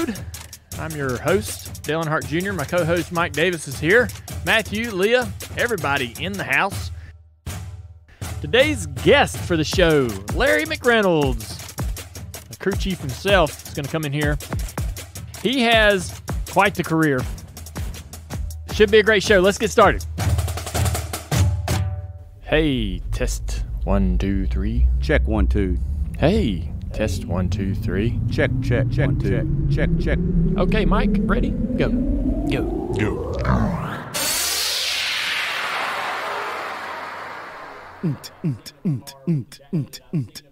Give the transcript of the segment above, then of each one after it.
episode. I'm your host, Dale Earnhardt Jr. My co-host, Mike Davis, is here. Matthew, Leah, everybody in the house. Today's guest for the show, Larry McReynolds. The crew chief himself is going to come in here. He has quite the career. Should be a great show. Let's get started. Hey, test 1, 2, 3. Check 1, 2. Hey, test 1, 2, 3. Check, check, check, 1, 2. Check, check. Okay, Mike, ready? Go. Go.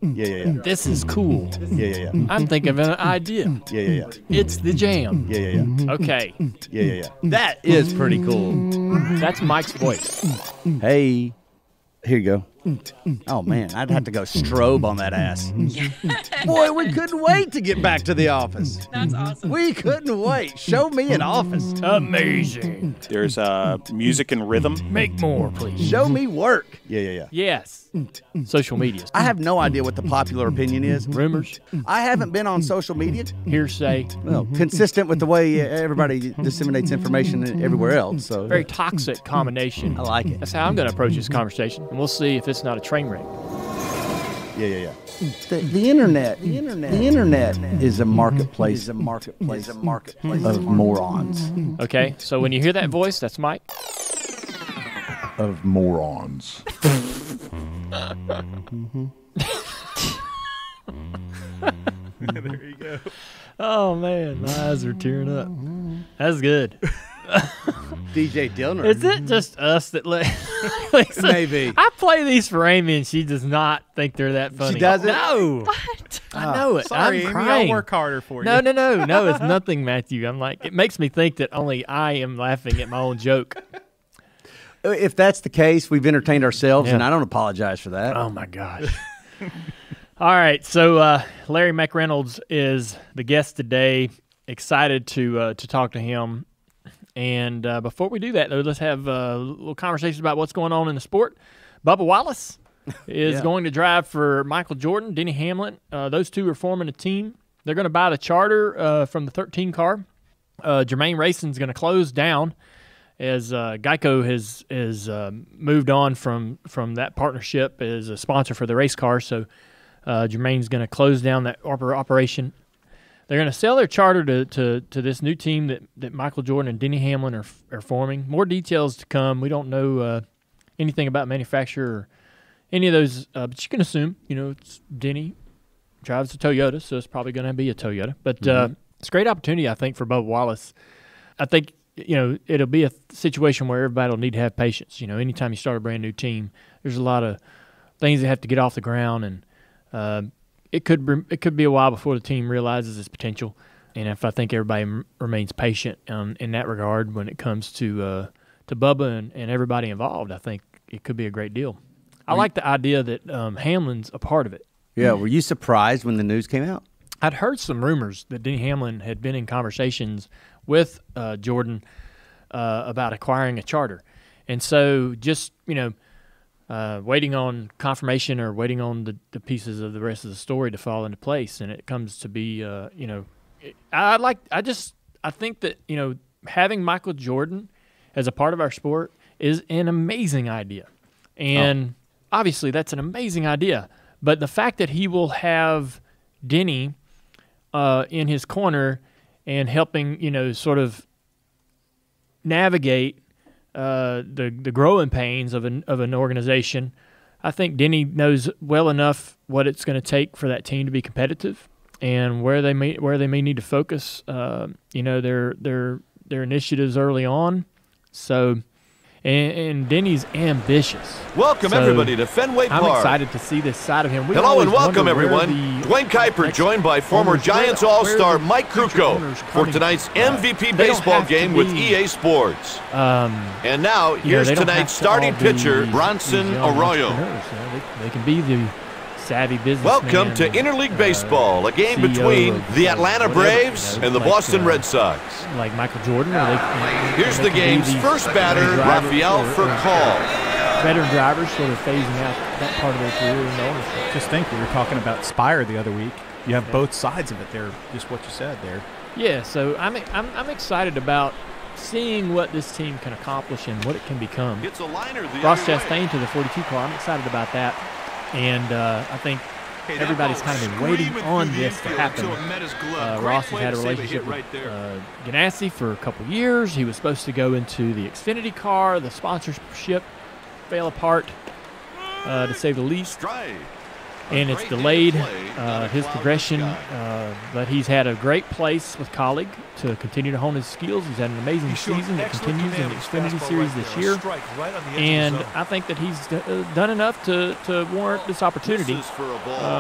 Yeah. This is cool. Yeah. I'm thinking of an idea. Yeah. It's the jam. Yeah. Okay. Yeah. That is pretty cool. That's Mike's voice. Hey, here you go. Oh, man, I'd have to go strobe on that ass. Boy, we couldn't wait to get back to the office. That's awesome. We couldn't wait. Show me an office. Amazing. There's music and rhythm. Make more, please. Show me work. Yeah. Yes. Social media. I have no idea what the popular opinion is. Rumors. I haven't been on social media. Hearsay. Well, consistent with the way everybody disseminates information everywhere else. So Very toxic combination. I like it. That's how I'm going to approach this conversation. And we'll see if it's not a train wreck. Yeah. The internet is a marketplace. Of morons. Okay, so when you hear that voice, that's Mike. Of morons. There you go. Oh, man, my eyes are tearing up. That's good. DJ Dillner. Is it just us that Lisa, Maybe. I play these for Amy, and she does not think they're that funny. She doesn't? No. What? I know it. Sorry, I'm Amy, crying. I'll work harder for you. No, it's nothing, Matthew. I'm like, it makes me think that only I am laughing at my own joke. If that's the case, we've entertained ourselves, Yeah. and I don't apologize for that. Oh, my gosh. All right, so Larry McReynolds is the guest today. Excited to talk to him. And before we do that, though, let's have a little conversation about what's going on in the sport. Bubba Wallace is going to drive for Michael Jordan, Denny Hamlin. Those two are forming a team. They're going to buy the charter from the 13 car. Jermaine Racing's going to close down as Geico has moved on from that partnership as a sponsor for the race car. So Jermaine's going to close down that operation. They're going to sell their charter to this new team that Michael Jordan and Denny Hamlin are forming. More details to come. We don't know anything about manufacturer or any of those, but you can assume, it's Denny drives a Toyota, so it's probably going to be a Toyota. But it's a great opportunity, I think, for Bubba Wallace. I think, it'll be a situation where everybody will need to have patience. Anytime you start a brand new team, there's a lot of things that have to get off the ground, and it could be a while before the team realizes its potential. And if I think everybody remains patient in that regard when it comes to Bubba and everybody involved, I think it could be a great deal. I like the idea that Hamlin's a part of it. Yeah, were you surprised when the news came out? I'd heard some rumors that Denny Hamlin had been in conversations with Jordan about acquiring a charter. And so just, waiting on confirmation or waiting on the pieces of the rest of the story to fall into place, and it comes to be, I think that having Michael Jordan as a part of our sport is an amazing idea, and obviously that's an amazing idea. But the fact that he will have Denny in his corner and helping, sort of navigate the growing pains of an organization, I think Denny knows well enough what it's going to take for that team to be competitive and where they may need to focus. Their initiatives early on. So, and Denny's ambitious. Welcome, everybody, to Fenway Park. I'm excited to see this side of him. We Hello always and welcome, wonder where everyone. the Dwayne Kuiper next joined by former owners, Giants where All-Star the Mike future Krukow owners for coming tonight's from. MVP They don't baseball have to game with be, EA Sports. And now, here's they don't tonight's have to all starting be pitcher, these Bronson young Arroyo. entrepreneurs. They can be the savvy businessman. Welcome to Interleague Baseball, a game CEO between of, the Atlanta whatever, Braves and the like, Boston Red Sox. Like Michael Jordan. Or Here's they the can be game's these first batter, drivers Rafael or Furcal. veteran drivers sort of phasing out that part of their career in the ownership. Just think, we were talking about Spire the other week. You have both sides of it there, just what you said there. Yeah, so I'm excited about seeing what this team can accomplish and what it can become. It's a liner the Ross other way. Chastain to the 42 car. I'm excited about that, and I think everybody's kind of been waiting on this to happen. Ross has had a relationship with Ganassi for a couple years. He was supposed to go into the Xfinity car. The sponsorship fell apart, to say the least. And it's delayed his progression, but he's had a great place with Colleague to continue to hone his skills. He's had an amazing season that continues in the Xfinity Series this year, and I think that he's done enough to warrant this opportunity.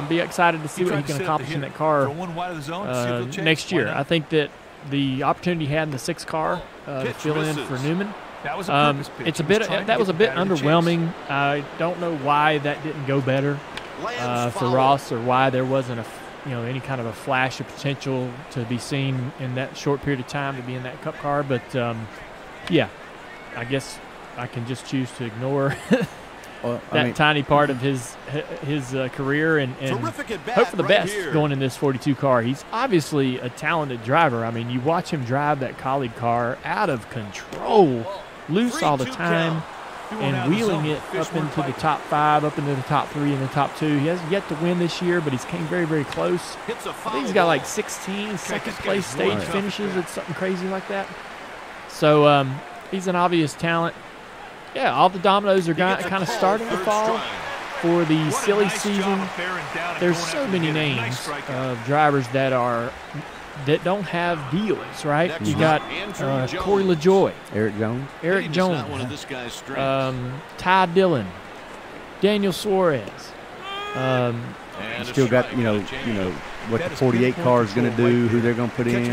Be excited to see what he can accomplish in that car next year. I think that the opportunity he had in the 6 car to fill in for Newman, that was a bit underwhelming. I don't know why that didn't go better for Ross, or why there wasn't any kind of a flash of potential to be seen in that short period of time to be in that Cup car. But yeah, I guess I can just choose to ignore tiny part of his career and hope for the best going in this 42 car. He's obviously a talented driver. I mean, you watch him drive that Colleague car out of control, loose all the time, and wheeling it up into the top 5, up into the top 3, and the top 2. He hasn't yet to win this year, but he's came very, very close. I think he's got like 16 second-place stage finishes. It's something crazy like that. So he's an obvious talent. Yeah, all the dominoes are kind of starting to fall for the silly season. There's so many names of drivers that don't have deals, right? You got Corey LaJoie, Eric Jones, Ty Dillon, Daniel Suarez. You still got what the 48 car is going to do, who they're going to put in.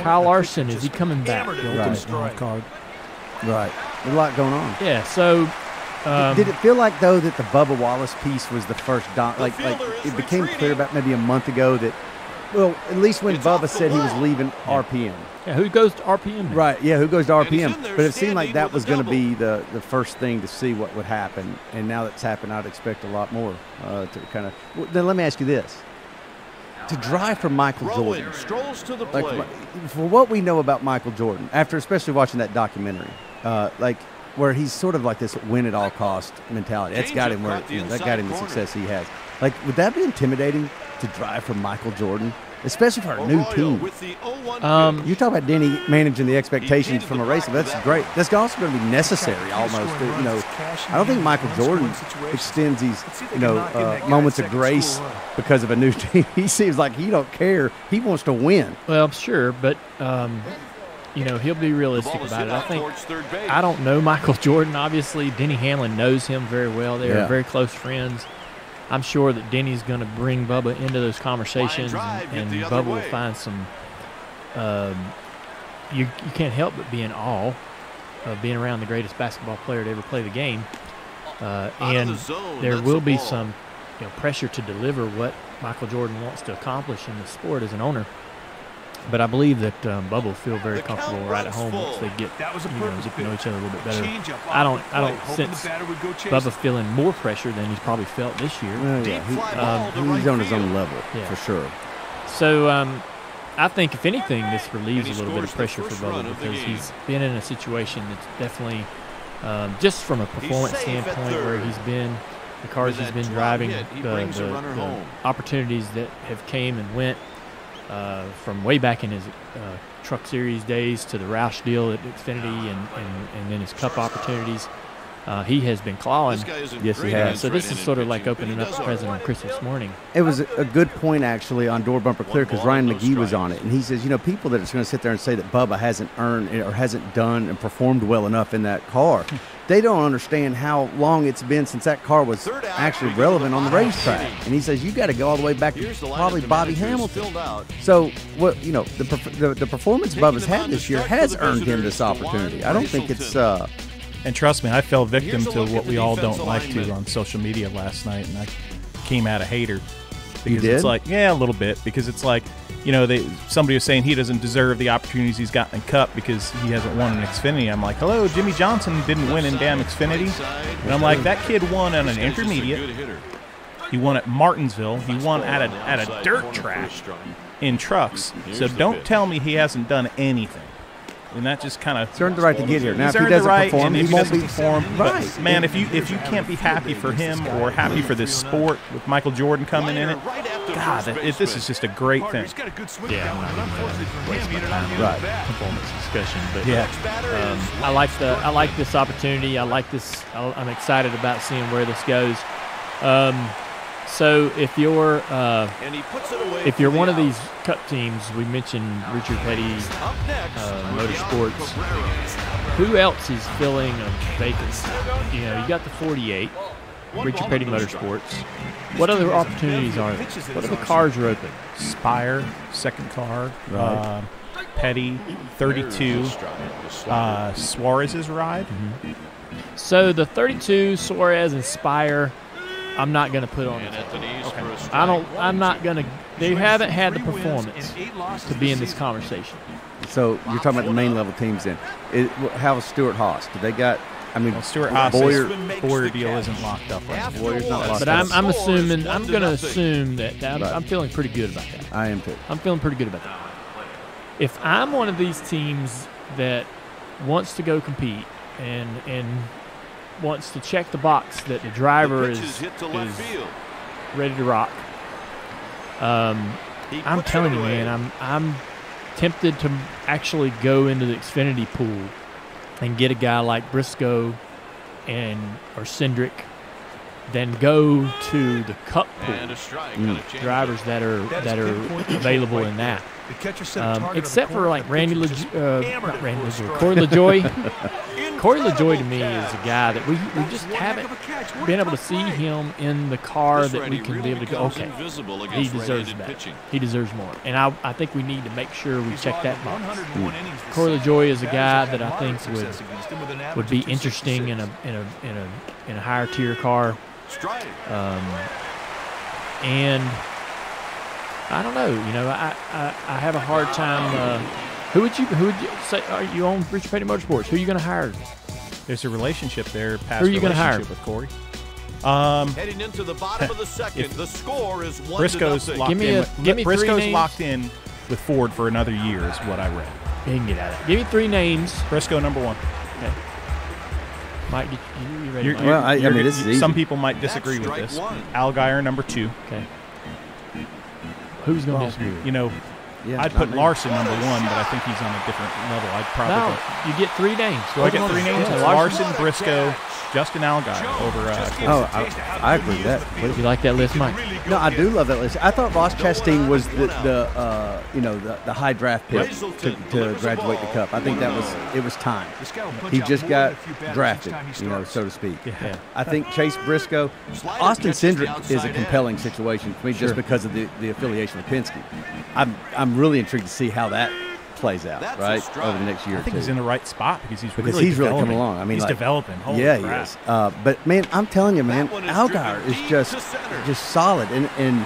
Kyle Larson, is he coming back? Right. There's a lot going on. Yeah. So. Did it feel like, though, that the Bubba Wallace piece was the first like it became clear about maybe a month ago that, well, at least when Bubba said he was leaving RPM. Yeah, who goes to RPM? Right, yeah, who goes to RPM. But it seemed like that was going to be the first thing to see what would happen. And now that's happened, I'd expect a lot more to kind of – well, then let me ask you this. To drive for Michael Jordan, for what we know about Michael Jordan, after especially watching that documentary, where he's sort of like this win-at-all-cost mentality. That's got him that got him the success he has. Like, would that be intimidating to drive for Michael Jordan, especially for a new team? You talk about Denny managing the expectations from a race. That's great. That's also going to be necessary almost. I don't think Michael Jordan extends these moments of grace because of a new team. He seems like he don't care. He wants to win. Well, I'm sure, but he'll be realistic about it. I don't know Michael Jordan. Obviously, Denny Hamlin knows him very well. They are very close friends. I'm sure that Denny's going to bring Bubba into those conversations, and Bubba will find some you can't help but be in awe of being around the greatest basketball player to ever play the game. And there will be some pressure to deliver what Michael Jordan wants to accomplish in the sport as an owner. But I believe that Bubba will feel very comfortable right at home once they get to know each other a little bit better. I don't sense Bubba feeling more pressure than he's probably felt this year. He's on his own level for sure. So I think if anything, this relieves a little bit of pressure for Bubba because he's been in a situation that's definitely just from a performance standpoint where he's been. The cars he's been driving, the opportunities that have came and went. From way back in his Truck Series days to the Roush deal at Xfinity and then his Cup opportunities, he has been clawing. Yes, he has. So this is sort of like opening up the present on Christmas morning. It was a good point, actually, on Door Bumper Clear because Ryan McGee was on it. And he says, people that are going to sit there and say that Bubba hasn't earned or hasn't done and performed well enough in that car, they don't understand how long it's been since that car was actually relevant on the racetrack. And he says, you got to go all the way back to probably Bobby Hamilton. So, the performance Bubba's had this year has earned him this opportunity. I don't think it's And trust me, I fell victim to what we all don't like to on social media last night, and I came out a hater. Because it's like, a little bit. Because it's like, somebody was saying he doesn't deserve the opportunities he's gotten in Cup because he hasn't won an Xfinity. I'm like, hello, Jimmy Johnson didn't win in damn Xfinity. And I'm like, that kid won on an intermediate. He won at Martinsville. He won at a dirt track. in trucks. Here's So the don't pitch. tell me he hasn't done anything. And that just kind of He's earned the right to get here. Now, he's if he earned the doesn't right, perform, and he if he won't doesn't be perform. right. But man, if you can't be happy for him or happy for this sport with Michael Jordan coming in it, God, this is just a great thing. Yeah, I'm not going to waste my time on Right. performance discussion, but Yeah. I like this opportunity. I like this. I'm excited about seeing where this goes. So if you're one of these Cup teams, we mentioned Richard Petty Motorsports. Who else is filling a vacancy? You know, you got the 48, Richard Petty Motorsports. What other opportunities are there? What other cars are open? Spire, second car, Right. Petty, 32, Suarez's ride. So the 32, Suarez, and Spire, I'm not going to put on the team. I'm not going to. They haven't had the performance to be in this conversation. So you're talking about the main level teams then. How's Stuart Haas? Do they got, I mean, Well, Stuart Haas' Boyer, Boyer deal isn't locked up right now. Boyer's not locked But up. I'm going to assume that I'm feeling pretty good about that. I am too. I'm feeling pretty good about that. If I'm one of these teams that wants to go compete and wants to check the box that the driver is ready to rock, I'm telling you, man, I'm tempted to actually go into the Xfinity pool and get a guy like Briscoe or Cindric, then go to the Cup pool. Drivers that are available in that. Except for like Corey LaJoie. Corey LaJoie to me is a guy that we just haven't been able to see him in the car that we can be able to go, okay, he deserves that. He deserves more. And I think we need to make sure we check that box. Corey LaJoie is a guy that I think would be interesting in a higher tier car. And I don't know. You know, I have a hard time. Who would you say? Are you on Richard Petty Motorsports? Who are you going to hire? There's a relationship there. Past Who are you gonna hire? relationship with Corey? Heading into the bottom of the second, the score is 1-0. Briscoe's locked Give me three Briscoe's names. locked in with Ford for another year, is what I read. He can get out of it. Give me three names. Briscoe number one. Okay. Mike, you ready? Mike? Well, I mean, this is easy. Some people might disagree with this. Allgaier number two. Okay. Who's going to disagree with you? You know, Yeah, I'd not put me. Larson number one, but I think he's on a different level. I'd probably No, go. you get three names. Do I get three names? Yeah, Larson, Briscoe, Justin Allgaier over. Oh, I agree with that. You like that list, Mike? No, I do love that list. I thought Ross Chastain was the high draft pick to graduate the Cup. I think it was time. He just got drafted, so to speak. Yeah. I think Chase Briscoe, Austin Cindric is a compelling situation for me just because of the affiliation with Penske. I'm really intrigued to see how that plays out, right, over the next year I or think two. he's in the right spot because he's really he's really developing. coming along. I mean, he's like, developing. Holy yeah, crap. he is. But man, I'm telling you, man, Allgaier is just solid. And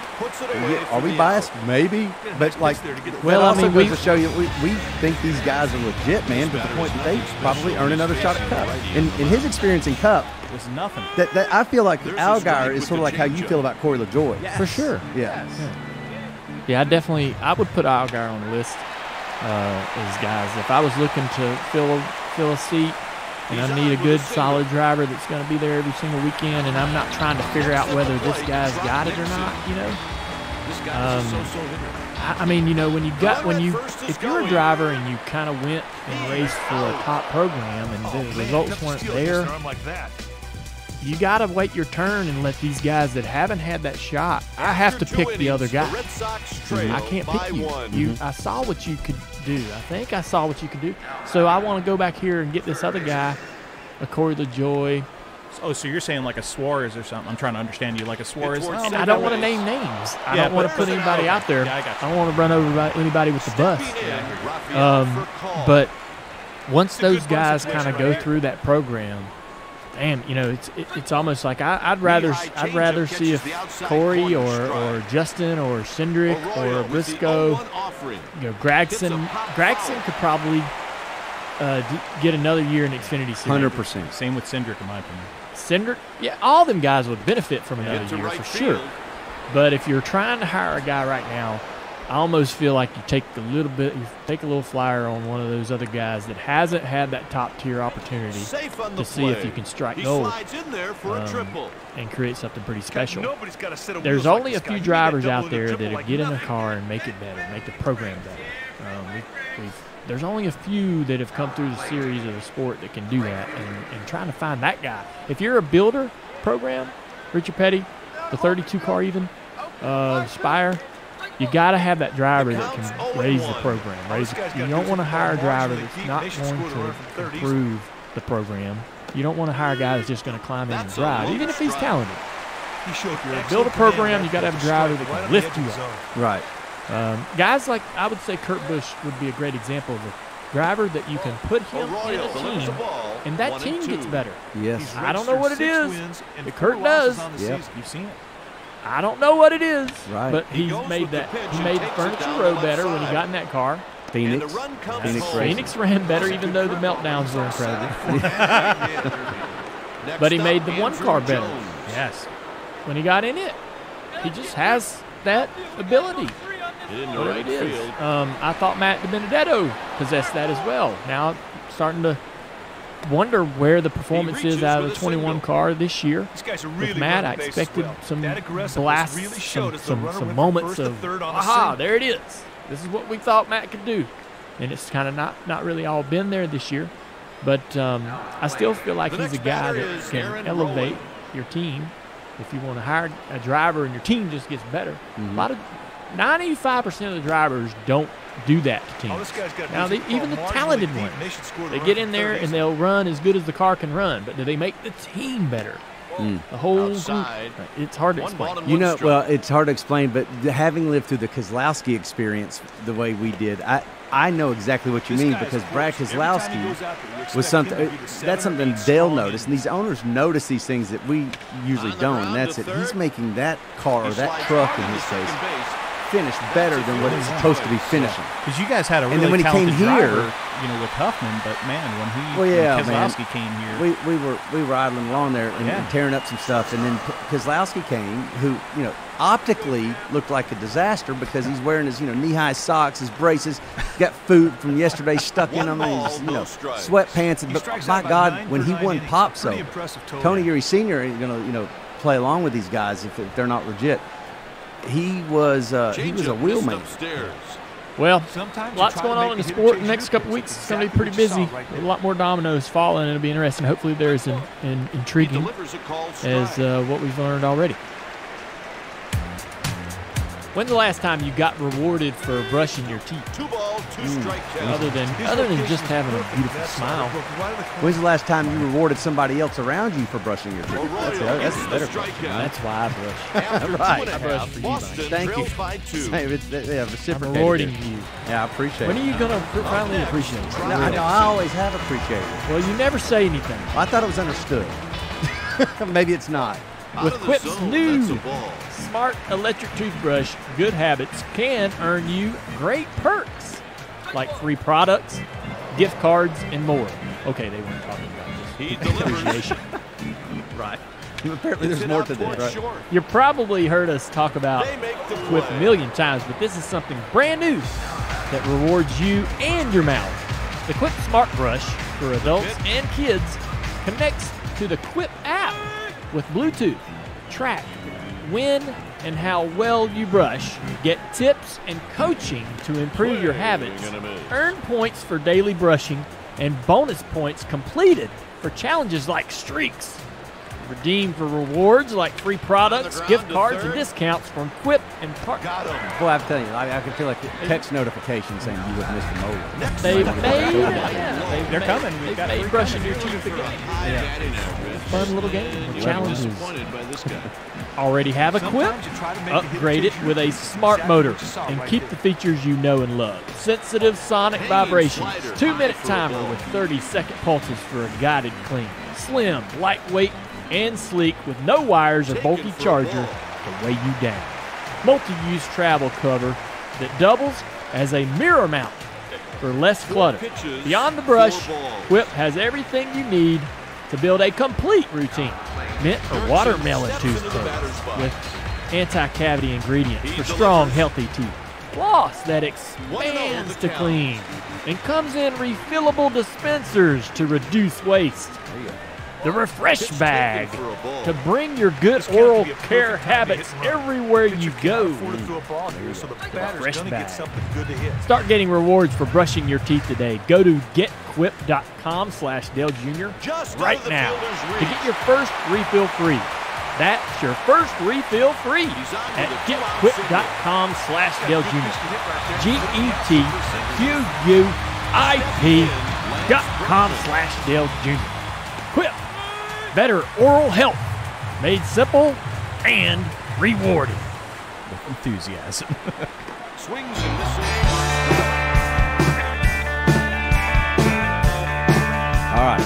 are we biased? Maybe, but like, Well, that I also mean, goes to show you we think these guys are legit, man. To the point that they probably earn another shot at Cup. In his experience in Cup, There's nothing. that I feel like Allgaier is sort of like how you feel about Corey LaJoie. For sure. Yeah. Yeah, I would put Allgaier on the list as guys. If I was looking to fill a seat and I need a good, solid driver that's going to be there every single weekend, and I'm not trying to figure out whether this guy's got it or not, I mean, if you're a driver and you kind of went and raced for a top program and the results weren't there, you got to wait your turn and let these guys that haven't had that shot. I have to pick the other guy. I can't pick you. I saw what you could do. I think I saw what you could do. So I want to go back here and get this other guy, a Corey LaJoie. Oh, so you're saying like a Suarez or something? I'm trying to understand you, like a Suarez. And I don't want to name names. I Yeah, don't want to but- put anybody out there. Yeah, I got you. I don't want to run over anybody with the bus. But once those guys kind of go through that program, damn, it's almost like I'd rather see if Corey or Justin or Cindric or Briscoe, Gragson could probably get another year in Xfinity Series. 100%. Same with Cindric, in my opinion. Cindric, yeah, all them guys would benefit from another year for sure. But if you're trying to hire a guy right now I almost feel like you take a little flyer on one of those other guys that hasn't had that top tier opportunity to see if you can strike gold and create something pretty special. There's only a few drivers out there that'll get in a car and make it better, make the program better. There's only a few that have come through the series of the sport that can do that, and trying to find that guy. If you're a builder program, Richard Petty, the 32 car even, Spire, you got to have that driver that can raise the program. You don't want to hire a driver that's not going to improve the program. You don't want to hire a guy that's just going to climb in and drive, even if he's talented. Build a program, you got to have a driver that can lift you up. Right. Guys like, I would say Kurt Busch would be a great example of a driver that you can put him in a team, and that team gets better. Yes. I don't know what it is, but Kurt does. Yep. You've seen it. I don't know what it is, Right. but he made Furniture Row better when he got in that car. Phoenix Ran better, even though the meltdowns were incredible. But he made the one car better. Yes. When he got in it, he just has that ability. Whatever it is. I thought Matt DiBenedetto possessed that as well. Now I'm starting to wonder where the performance is out of the 21 car this year. With Matt, I expected some blasts, some moments of, aha, there it is. This is what we thought Matt could do. And it's kind of not really all been there this year. But I still feel like he's a guy that can elevate your team. If you want to hire a driver and your team just gets better. Mm-hmm. 95% of the drivers don't do that to teams. Now, even the talented ones, they get in there and they'll run as good as the car can run, but do they make the team better? The whole group, it's hard to explain. It's hard to explain, but having lived through the Keselowski experience the way we did, I know exactly what you mean, because Brad Keselowski was something. That's something they'll notice, and these owners notice these things that we usually don't, and that's it. He's making that car, or that truck in his case, finish better than what it's supposed to be finishing. Because you guys had a really then when talented he came here, driver, with Huffman, but man, when Keselowski came here, we were idling along there and tearing up some stuff, and then Keselowski came, who optically looked like a disaster because he's wearing his knee-high socks, his braces, got food from yesterday stuck in them, and his sweatpants. But by God, when he won POPSO, Tony Eury Sr. ain't gonna play along with these guys if they're not legit. He was a wheelman. Well, lots going on in the sport in the next couple weeks. It's going to be pretty busy. A lot more dominoes falling. It'll be interesting. Hopefully there's an intriguing as what we've learned already. When's the last time you got rewarded for brushing your teeth? Other than just having a beautiful smile. When's the last time you rewarded somebody else around you for brushing your teeth? That's a better question. That's why I brush. Right. I brush for you, Mike. Thank you. I'm rewarding you. Yeah, I appreciate it. When are you going to finally appreciate it? No, I always have appreciated it. Well, you never say anything. I thought it was understood. Maybe it's not. With Quip's new smart electric toothbrush, Good Habits can earn you great perks like free products, gift cards, and more. Okay, they weren't talking about just appreciation. Right. Apparently there's more to this, right? You probably heard us talk about Quip a million times, but this is something brand new that rewards you and your mouth. The Quip Smart Brush for adults and kids connects to the Quip app with Bluetooth. Track when and how well you brush, get tips and coaching to improve your habits, earn points for daily brushing, and bonus points completed for challenges like streaks. Redeem for rewards like free products, gift cards, and discounts from Quip and partners. Boy, I'm telling you, I can feel like a text notification saying you have missed a moment. They're coming. We've got made brushing your teeth again. Fun little game. Challenges. Already have a Quip? Upgrade it with a smart motor and keep the features you know and love. Sensitive sonic vibrations, 2-minute timer with 30-second pulses for a guided clean. Slim, lightweight, and sleek with no wires or bulky charger to weigh you down. Multi-use travel cover that doubles as a mirror mount for less clutter. Beyond the brush, Quip has everything you need to build a complete routine. Mint or watermelon toothpaste with anti-cavity ingredients for strong, healthy teeth. floss that expands to clean and comes in refillable dispensers to reduce waste. The Refresh Bag to bring your good oral care habits everywhere you go. Refresh Bag. Start getting rewards for brushing your teeth today. Go to getquip.com/Dale Jr. right now to get your first refill free. That's your first refill free at getquip.com/Dale Jr. GETQUIP.com/Dale Jr. Quip. Better oral health, made simple and rewarding. With enthusiasm. Swings and misses. All right.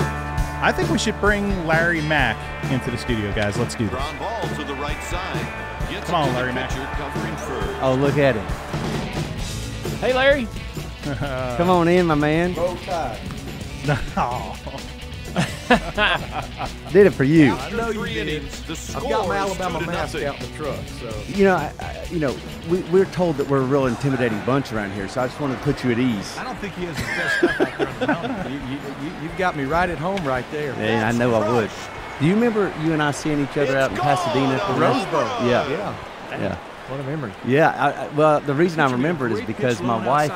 I think we should bring Larry Mack into the studio, guys. Let's do this. Ground ball to the right side. Come on, Larry Mack. Covering third. Oh, look at him. Hey, Larry. Come on in, my man. Did it for you. After 3 innings, the score I've got my is Alabama 2-0. mask out in the truck, so. We're told that we're a real intimidating bunch around here, so I just wanted to put you at ease. I don't think he has the best stuff out there on the mountain. You've got me right at home right there. Yeah, I know I would. Do you remember you and I seeing each other out in Pasadena at the Rose Bowl. Yeah. Yeah. What a memory. Yeah, well, the reason I remember it is because my wife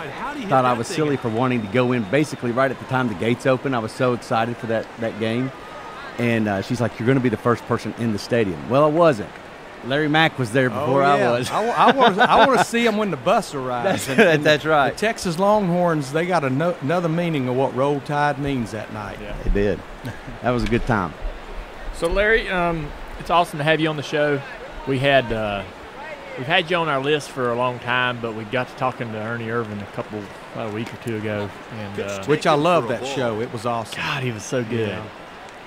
thought I was silly for wanting to go in basically right at the time the gates open. I was so excited for that game. And she's like, you're going to be the first person in the stadium. Well, I wasn't. Larry Mack was there before I was. I want to see him when the bus arrives. That's right. The Texas Longhorns, they got another meaning of what Roll Tide means that night. Yeah. They did. That was a good time. So, Larry, it's awesome to have you on the show. We've had you on our list for a long time, but we got to talking to Ernie Irvan about a week or two ago, and Which I love that show. It was awesome. God, he was so good, Yeah.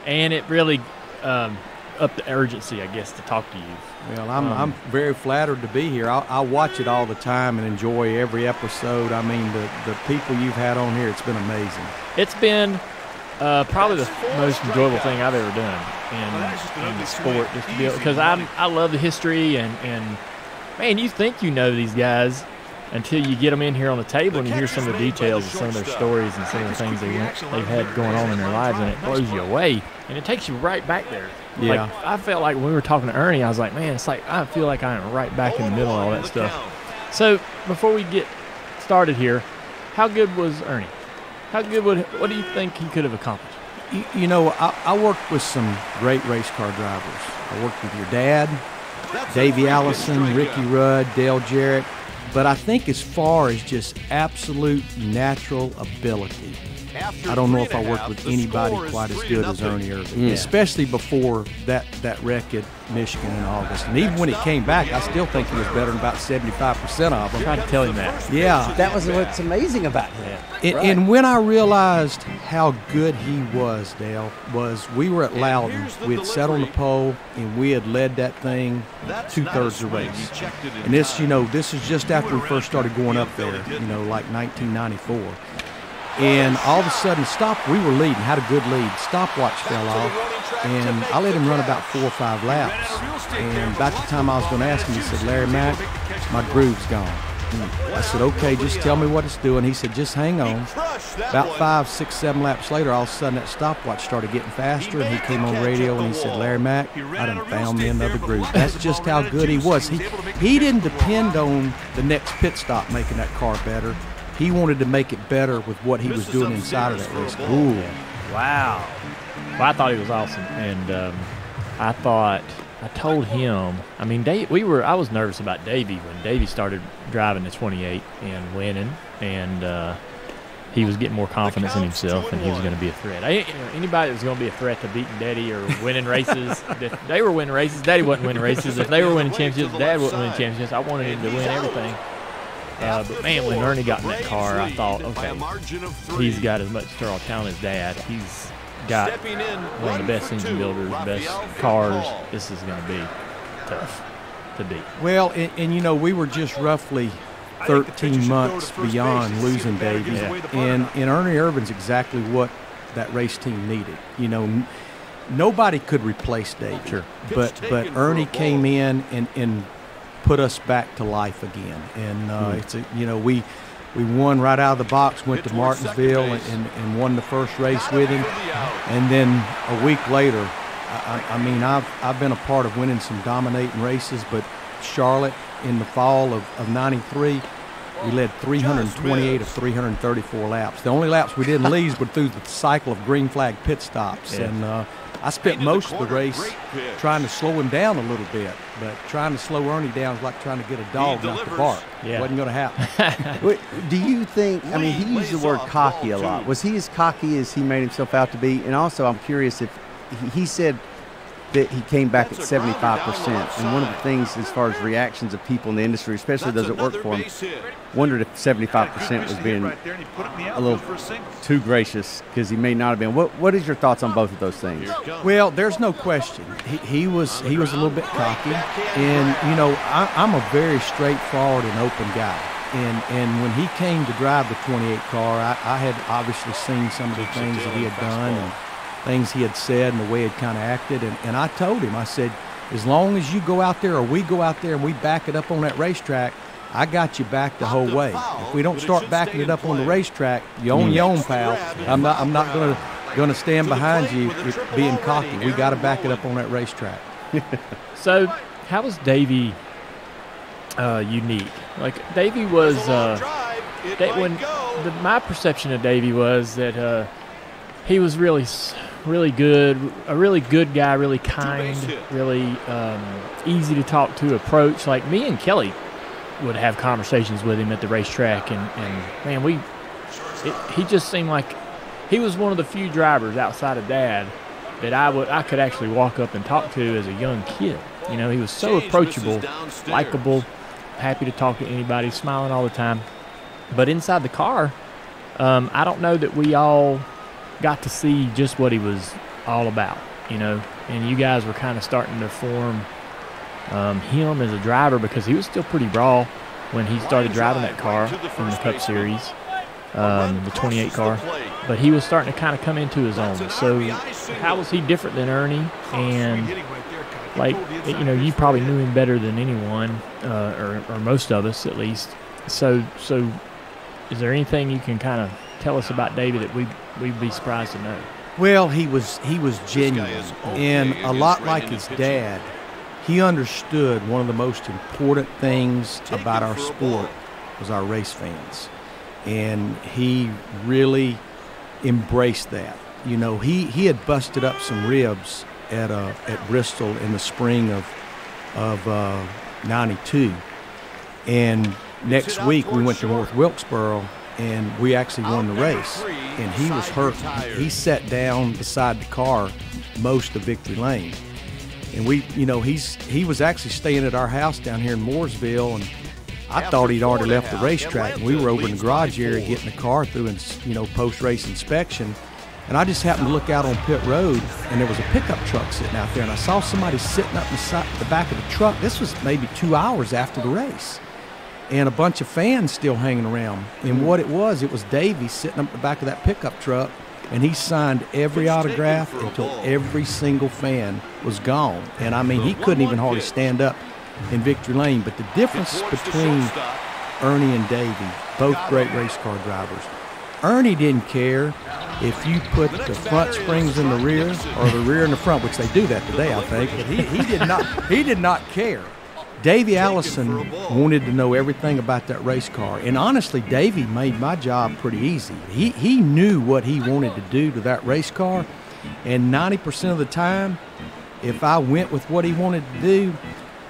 and it really upped the urgency, I guess, to talk to you. Well, I'm very flattered to be here. I watch it all the time and enjoy every episode. I mean, the people you've had on here, it's been amazing. It's been probably the most enjoyable thing I've ever done in the sport, just to be able, because I love the history and man, you think you know these guys until you get them in here on the table and you hear some of the details of some of their stories and some of the things they've had going on in their lives, and it blows you away and it takes you right back there. Yeah. Like, I felt like when we were talking to Ernie, I was like, man, it's like I feel like I am right back in the middle of all that stuff. So before we get started here, how good was Ernie? What do you think he could have accomplished? You know, I worked with some great race car drivers. I worked with your dad, Davey Allison, Ricky Rudd, Dale Jarrett. But I think as far as just absolute natural ability, I don't know if I worked with anybody quite as good as Ernie Irvan, especially before that wreck at Michigan in August. And even when he came back, I still think he was better than about 75% of them. I tried to tell him that. Yeah. That was what's amazing about him. And when I realized how good he was, Dale, was we were at Loudon. We had sat on the pole, and we had led that thing two-thirds of the race. And this is just after we first started going up there, like 1994. And all of a sudden, we were leading, had a good lead. Stopwatch fell off, and I let him run about 4 or 5 laps. And about the time I was going to ask him, he said, Larry Mack, my groove's gone. I said, okay, just tell me what it's doing. He said, just hang on. About 5, 6, 7 laps later, all of a sudden that stopwatch started getting faster, and he came on radio and he said, Larry Mack, I done found me another groove. That's just how good he was. He didn't depend on the next pit stop making that car better. He wanted to make it better with what he was doing inside of that race car. Ooh, wow. Well, I thought he was awesome, and I told him. I mean, I was nervous about Davey when Davey started driving the 28 and winning, and he was getting more confidence in himself, and he was going to be a threat. Anybody that was going to be a threat to beating Daddy or winning races, if they were winning races, Daddy wasn't winning races. If they were winning championships, Dad wasn't winning championships. I wanted him to win everything. But man, when Ernie got in that car, I thought, okay, he's got as much thorough talent as Dad. He's got one of the best engine builders, best cars. This is going to be tough to beat. Well, and we were just roughly 13 months beyond losing Davey, and Ernie Irvan's exactly what that race team needed. Nobody could replace Davey, but Ernie came in and put us back to life again. And it's we won right out of the box, went to Martinsville and won the first race with him. And then a week later, I mean, I've been a part of winning some dominating races, but Charlotte in the fall of 93, we led 328 of 334 laps. The only laps we didn't lead were through the cycle of green flag pit stops. Yeah. And I spent most of the race trying to slow him down a little bit, but trying to slow Ernie down is like trying to get a dog not to bark. Yeah. It wasn't going to happen. Do you think, I mean, he used the word cocky a lot. Was he as cocky as he made himself out to be? And also, I'm curious if he said that he came back at 75%. And one of the things as far as reactions of people in the industry, especially those that work for him, wondered if 75% was being a little too gracious because he may not have been. What is your thoughts on both of those things? Well, there's no question. He was a little bit cocky. And, I'm a very straightforward and open guy. And when he came to drive the 28 car, I had obviously seen some of the things that he had done and things he had said and the way he had kind of acted. And I told him, I said, as long as you go out there or we go out there and we back it up on that racetrack, I got you back the whole way. If we don't start backing it up on the racetrack, you own your own, pal. I'm not going to stand behind you being cocky. We got to back it up on that racetrack. So how was Davey unique? Like, Davey was my perception of Davey was that he was really good, a really good guy, really kind, really easy to talk to, approach. Like, me and Kelly would have conversations with him at the racetrack, and man, he just seemed like he was one of the few drivers outside of Dad that I could actually walk up and talk to as a young kid. He was so approachable, likable, happy to talk to anybody, smiling all the time. But inside the car, I don't know that we all got to see just what he was all about, and you guys were kind of starting to form him as a driver, because he was still pretty raw when he started driving that car from the Cup Series, the 28 car, but he was starting to kind of come into his own. So how was he different than Ernie? And you probably knew him better than anyone, or most of us at least. So is there anything you can kind of tell us about Davey that we'd be surprised to know? Well, he was genuine, and a lot like his dad, he understood one of the most important things about our sport was our race fans, and he really embraced that. He had busted up some ribs at Bristol in the spring of '92, and next week we went to North Wilkesboro, and we actually won the race. And he was hurt. He sat down beside the car most of Victory Lane. And he was actually staying at our house down here in Mooresville, and I thought he'd already left the racetrack. And we were over in the garage area getting the car through, post-race inspection. And I just happened to look out on pit road, and there was a pickup truck sitting out there, and I saw somebody sitting up inside the back of the truck. This was maybe 2 hours after the race, and a bunch of fans still hanging around. And what it was Davey sitting up the back of that pickup truck, and he signed every autograph until every single fan was gone. And I mean, he couldn't even hardly stand up in Victory Lane. But the difference between Ernie and Davey, both great race car drivers, Ernie didn't care if you put the front springs in the rear or the rear in the front, which they do that today, I think. But he did not care. Davey Allison wanted to know everything about that race car. And honestly, Davey made my job pretty easy. He knew what he wanted to do to that race car. And 90% of the time, if I went with what he wanted to do,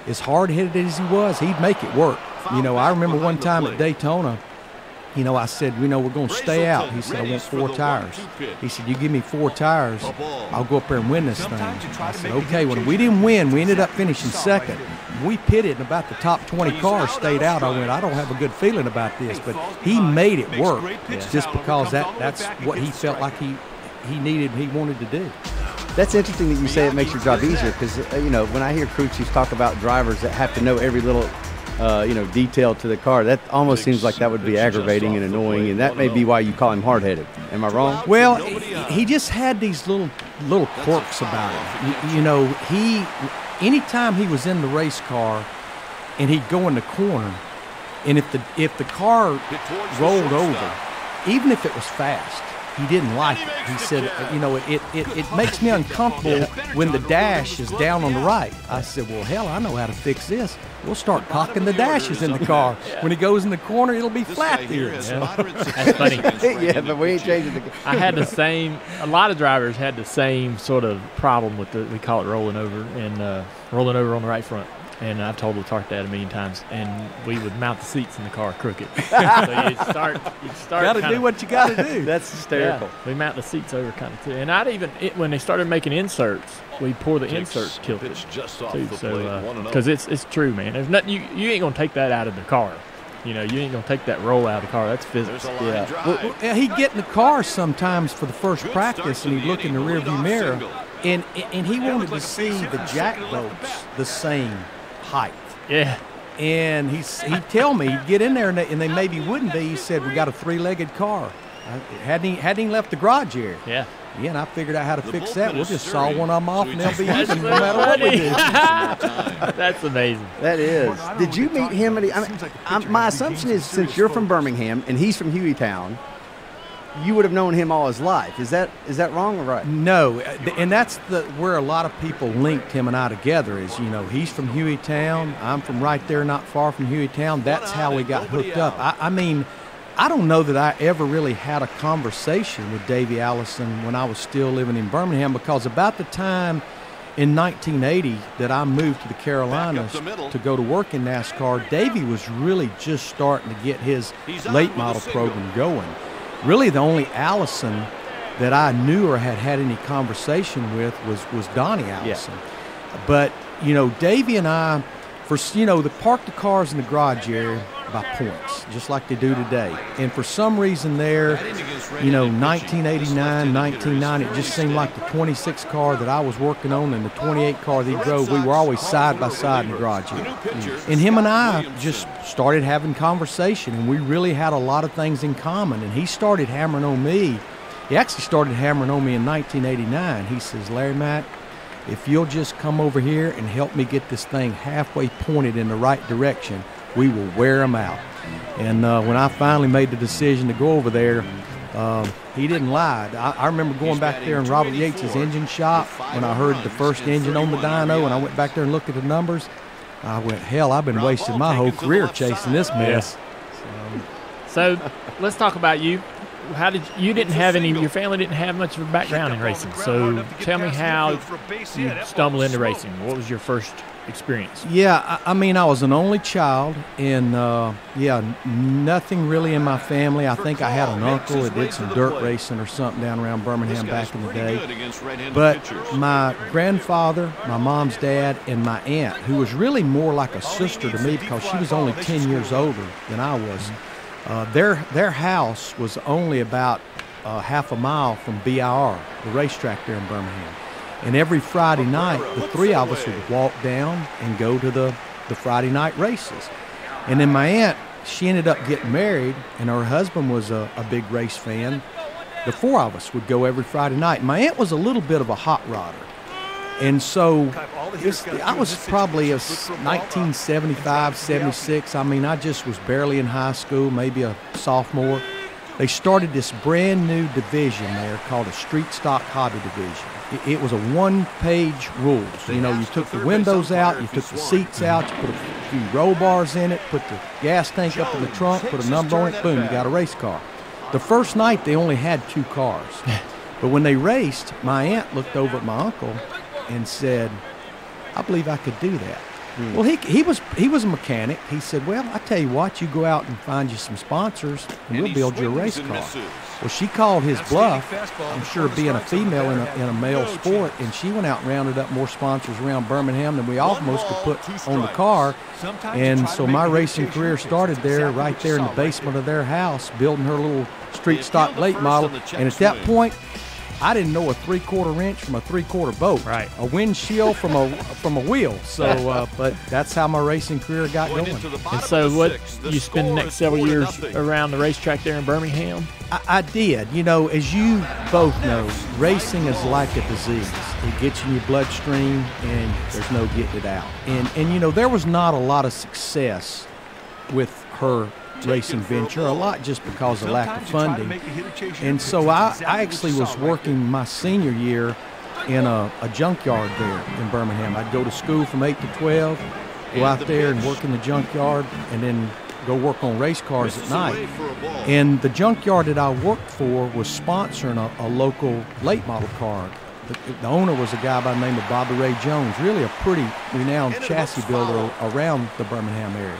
as hard-headed as he was, he'd make it work. I remember one time at Daytona, I said, we're going to stay out. He said, I want 4 tires. He said, you give me 4 tires, I'll go up there and win this thing. I said, okay. When we didn't win, we ended up finishing second. We pitted, and about the top 20 cars stayed out. I went, I don't have a good feeling about this. But he made it work just because that's what he felt like he wanted to do. That's interesting that you say it makes your job easier, because, when I hear crew chiefs talk about drivers that have to know every little detail to the car, that almost seems like that would be aggravating and annoying, and that may be why you call him hard-headed. Am I wrong? Well, he just had these little quirks about him. Anytime he was in the race car, and he'd go in the corner, and if the car rolled over, even if it was fast, he didn't like it. He said, it makes me uncomfortable when the dash is down on the right. I said, well, hell, I know how to fix this. We'll start cocking the dashes in the car. When he goes in the corner, it'll be flat there. That's funny. Yeah, but we ain't changing the. I had the same. A lot of drivers had the same sort of problem with we call it rolling over and rolling over on the right front. And I've told Latark that a million times. And we would mount the seats in the car crooked. So you'd start. Got to do what you got to do. That's hysterical. Yeah, we mount the seats over kind of too. And when they started making inserts, we pour the inserts tilted too. So because it's true, man. There's nothing you ain't gonna take that out of the car. You ain't gonna take that roll out of the car. That's physics. Yeah. He'd get in the car sometimes for the first practice, and he'd look in the rearview mirror, and he wanted to see the jack bolts the same height. Yeah. And he'd tell me, he'd get in there, and they maybe wouldn't be. He said, we got a 3-legged car. Hadn't he left the garage area. Yeah. Yeah, and I figured out how to fix that. We'll just saw one of them off, and they'll be even no matter what we do. That's amazing. That is. Did you meet him? My assumption is, since you're from Birmingham and he's from Hueytown, you would have known him all his life. Is that wrong or right? No, and that's where a lot of people linked him and I together is, he's from Hueytown. I'm from right there, not far from Hueytown. That's how we got hooked up. I mean, I don't know that I ever really had a conversation with Davey Allison when I was still living in Birmingham, because about the time in 1980 that I moved to the Carolinas to go to work in NASCAR, Davey was really just starting to get his late model program going. Really, the only Allison that I knew or had any conversation with was Donnie Allison. Yeah. But, Davey and I, they parked the cars in the garage area by points, just like they do today. And for some reason there, 1989, 1990, it just seemed like the 26 car that I was working on and the 28 car that he drove, we were always side by side in the garage area. And him and I just started having conversation, and we really had a lot of things in common. And he started hammering on me. He actually started hammering on me in 1989. He says, Larry Mack, if you'll just come over here and help me get this thing halfway pointed in the right direction, we will wear them out. And when I finally made the decision to go over there, he didn't lie. I remember going back there in Robert Yates' engine shop when I heard the first engine on the dyno, and I went back there and looked at the numbers. I went, hell, I've been wasting my whole career chasing this mess. So let's talk about you. Your family didn't have much of a background in racing. So tell me how you stumbled into racing. What was your first experience? Yeah, I mean, I was an only child, and nothing really in my family. I think I had an uncle that did some dirt racing or something down around Birmingham back in the day. But my grandfather, my mom's dad, and my aunt, who was really more like a sister to me because she was only 10 years older than I was, their house was only about half a mile from BIR, the racetrack there in Birmingham. And every Friday night, the three of us would walk down and go to the Friday night races. And then my aunt, she ended up getting married, and her husband was a big race fan. The four of us would go every Friday night. My aunt was a little bit of a hot rodder. And so I was probably a 1975, 76. I mean, I just was barely in high school, maybe a sophomore. They started this brand new division there called a street stock hobby division. It was a one-page rules. You took the windows out, you took the seats out, you put a few roll bars in it, put the gas tank up in the trunk, put a number on it, boom, you got a race car. The first night, they only had 2 cars. But when they raced, my aunt looked over at my uncle and said, I believe I could do that. Well, he was a mechanic. He said, well, I tell you what, you go out and find you some sponsors, and we'll build you a race car. Well, she called his bluff, I'm sure being a female in a male sport, and she went out and rounded up more sponsors around Birmingham than we almost could put on the car. And so my racing career started there, right there in the basement of their house, building her little street stock late model. And at that point, I didn't know a 3/4 inch from a 3/4 boat. Right. A windshield from a wheel. So, but that's how my racing career got going. And so, what you spend the next several years around the racetrack there in Birmingham? I did. You know, as you both know, racing is like a disease. It gets in your bloodstream, and there's no getting it out. And you know, there was not a lot of success with her racing venture, a lot just because of lack of funding. And so I actually was working my senior year in a junkyard there in Birmingham. I'd go to school from 8 to 12, go out there and work in the junkyard, and then go work on race cars at night. And the junkyard that I worked for was sponsoring a local late model car. The owner was a guy by the name of Bobby Ray Jones, really a pretty renowned chassis builder around the Birmingham area.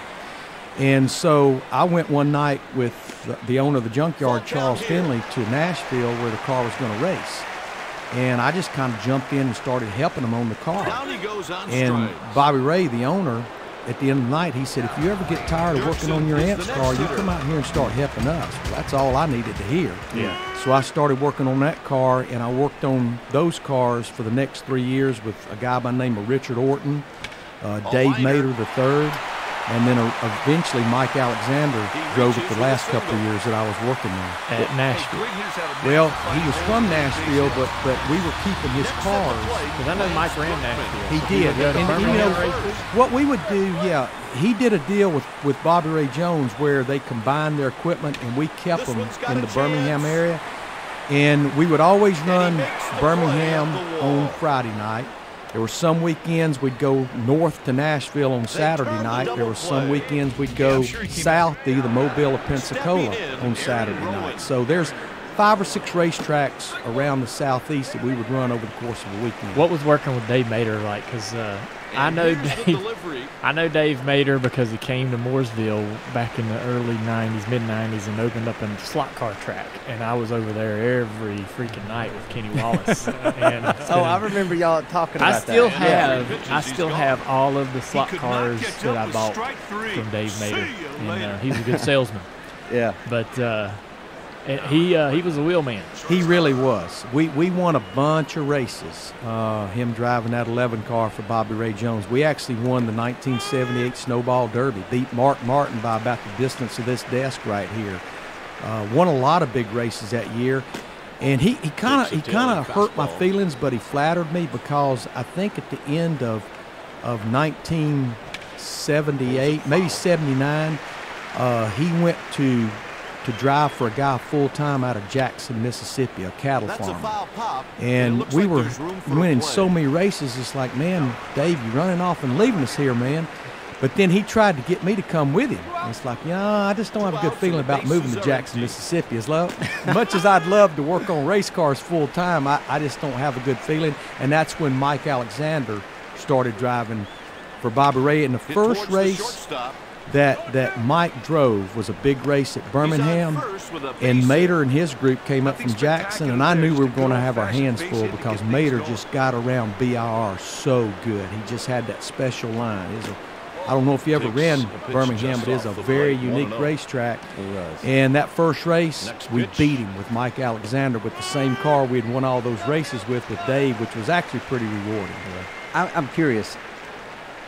And so I went one night with the owner of the junkyard, Charles Finley, to Nashville where the car was going to race. And I just kind of jumped in and started helping him on the car. And Bobby Ray, the owner, at the end of the night, he said, if you ever get tired of working on your aunt's car, you come out here and start helping us. Well, that's all I needed to hear. Yeah. So I started working on that car, and I worked on those cars for the next 3 years with a guy by the name of Richard Orton, Dave Mater III, and then eventually Mike Alexander drove it the last couple of years that I was working there. At Nashville. Well, he was from Nashville, but we were keeping his cars. Because I know Mike ran Nashville. He So did. would go to And you Birmingham know, races? what we would do, he did a deal with Bobby Ray Jones where they combined their equipment and we kept them in the Birmingham area. And we would always run Birmingham on Friday night. There were some weekends we'd go north to Nashville on Saturday night. There were some weekends we'd go south to either Mobile or Pensacola on Saturday night. So there's 5 or 6 racetracks around the southeast that we would run over the course of a weekend. What was working with Dave Mater like? Because I know Dave Mater because he came to Mooresville back in the early 90s, mid-90s, and opened up a slot car track. And I was over there every freaking night with Kenny Wallace. And I remember y'all talking about I still have all of the slot cars that I bought from Dave Mater. And he's a good salesman. Yeah. But he was a wheelman. He really was. We won a bunch of races, him driving that 11 car for Bobby Ray Jones. We actually won the 1978 Snowball Derby, beat Mark Martin by about the distance of this desk right here. Won a lot of big races that year. And he kind of hurt my feelings, but he flattered me because I think at the end of 1978, maybe 79, he went to drive for a guy full-time out of Jackson, Mississippi, a cattle farmer. And we were winning so many races, it's like, man, Dave, you're running off and leaving us here, man. But then he tried to get me to come with him. And it's like, I just don't have a good feeling about moving to Jackson, Mississippi. As much as I'd love to work on race cars full-time, I just don't have a good feeling. And that's when Mike Alexander started driving for Bobby Ray. And the first race that Mike drove was a big race at Birmingham, and Mater and his group came up from Jackson, and I knew we were going to have our hands full because Mater just got around BIR so good. He just had that special line. I don't know if you ever ran Birmingham, but it's a very unique racetrack. And that first race, we beat him with Mike Alexander with the same car we'd won all those races with Dave, which was actually pretty rewarding. I'm curious.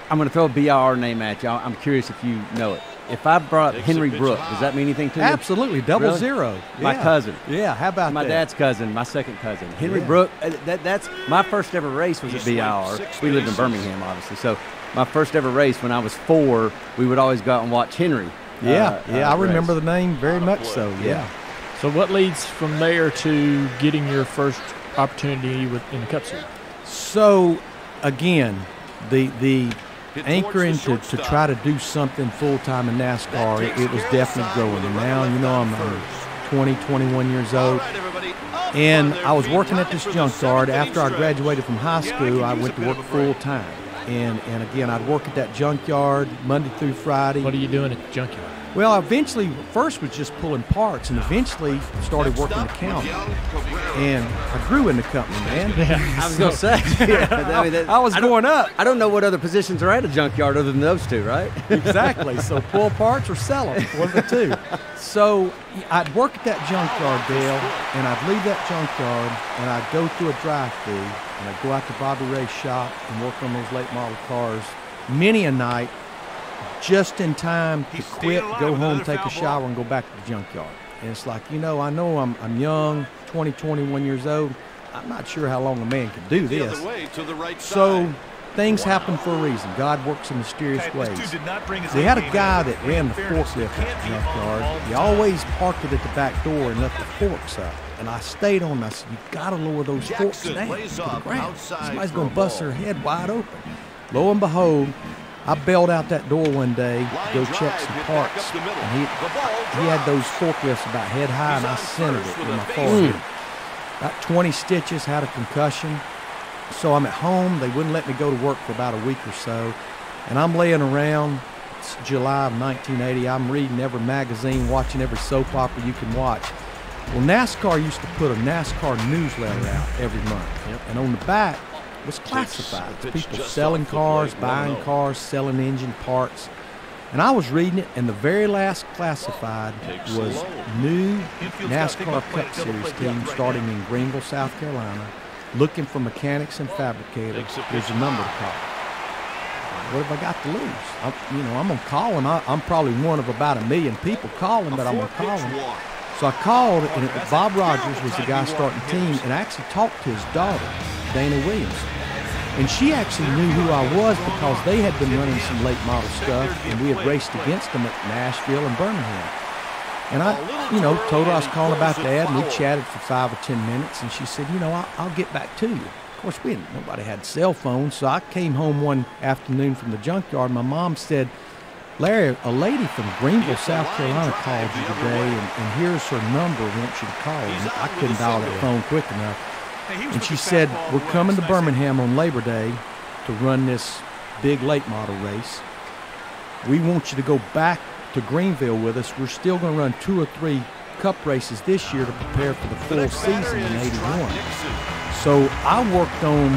I'm going to throw a BIR name at you. I'm curious if you know it. If I brought Henry Brook, does that mean anything to you? Absolutely, double zero. My cousin. Yeah, how about my that? dad's cousin, my second cousin. Henry Brook, that's my first ever race was at BIR. We lived in Birmingham, obviously. So my first ever race when I was 4, we would always go out and watch Henry. I remember the name very much so, yeah. So what leads from there to getting your first opportunity in the Cup Series? So, again, the anchoring to try to do something full-time in NASCAR, it was definitely growing. And now, I'm 20, 21 years old. And I was working at this junkyard. After I graduated from high school, I went to work full-time. And again, I'd work at that junkyard Monday through Friday. What are you doing at the junkyard? Well, eventually, first was just pulling parts, and eventually started working the counter. And I grew in the company, man. I was going to say. I was going up. I don't know what other positions are at a junkyard other than those two, right? Exactly. So pull parts or sell them, one of the two. So I'd work at that junkyard, Dale, and I'd leave that junkyard, and I'd go through a drive-through, and I'd go out to Bobby Ray's shop and work on those late model cars many a night, just in time to quit, go home, take a shower, and go back to the junkyard. And it's like, I know I'm young, 20, 21 years old. I'm not sure how long a man can do this. So things happen for a reason. God works in mysterious ways. We had a guy that ran the forklift at the junkyard. He always parked it at the back door and left the forks up. And I stayed on him. I said, you got to lower those forks down to the ground. Somebody's going to bust their head wide open. Lo and behold, I bailed out that door one day to go check some parts, and he had those forklifts about head high, and I centered it with my forehead. About 20 stitches, had a concussion. So I'm at home. They wouldn't let me go to work for about a week or so, and I'm laying around. It's July of 1980. I'm reading every magazine, watching every soap opera you can watch. Well, NASCAR used to put a NASCAR newsletter out every month, and on the back was classified. People selling cars, buying cars, selling engine parts. And I was reading it, and the very last classified was new NASCAR Cup Series team starting in Greenville, South Carolina, looking for mechanics and fabricators. Here's a number to call. What have I got to lose? I'm going to call them. I'm probably one of about 1 million people calling, but I'm going to call them. So I called, and Bob Rogers was the guy starting the team, and I actually talked to his daughter, Dana Williams. And she actually knew who I was because they had been running some late model stuff, and we had raced against them at Nashville and Birmingham. And I, told her I was calling about that, and we chatted for 5 or 10 minutes, and she said, I'll get back to you. Of course, nobody had cell phones, so I came home one afternoon from the junkyard. My mom said, Larry, a lady from Greenville, South Carolina called you today, and here's her number, wants you to call. And I couldn't dial that phone quick enough. And she said, we're coming to Birmingham on Labor Day to run this big late model race. We want you to go back to Greenville with us. We're still going to run 2 or 3 cup races this year to prepare for the full season in 81. So I worked on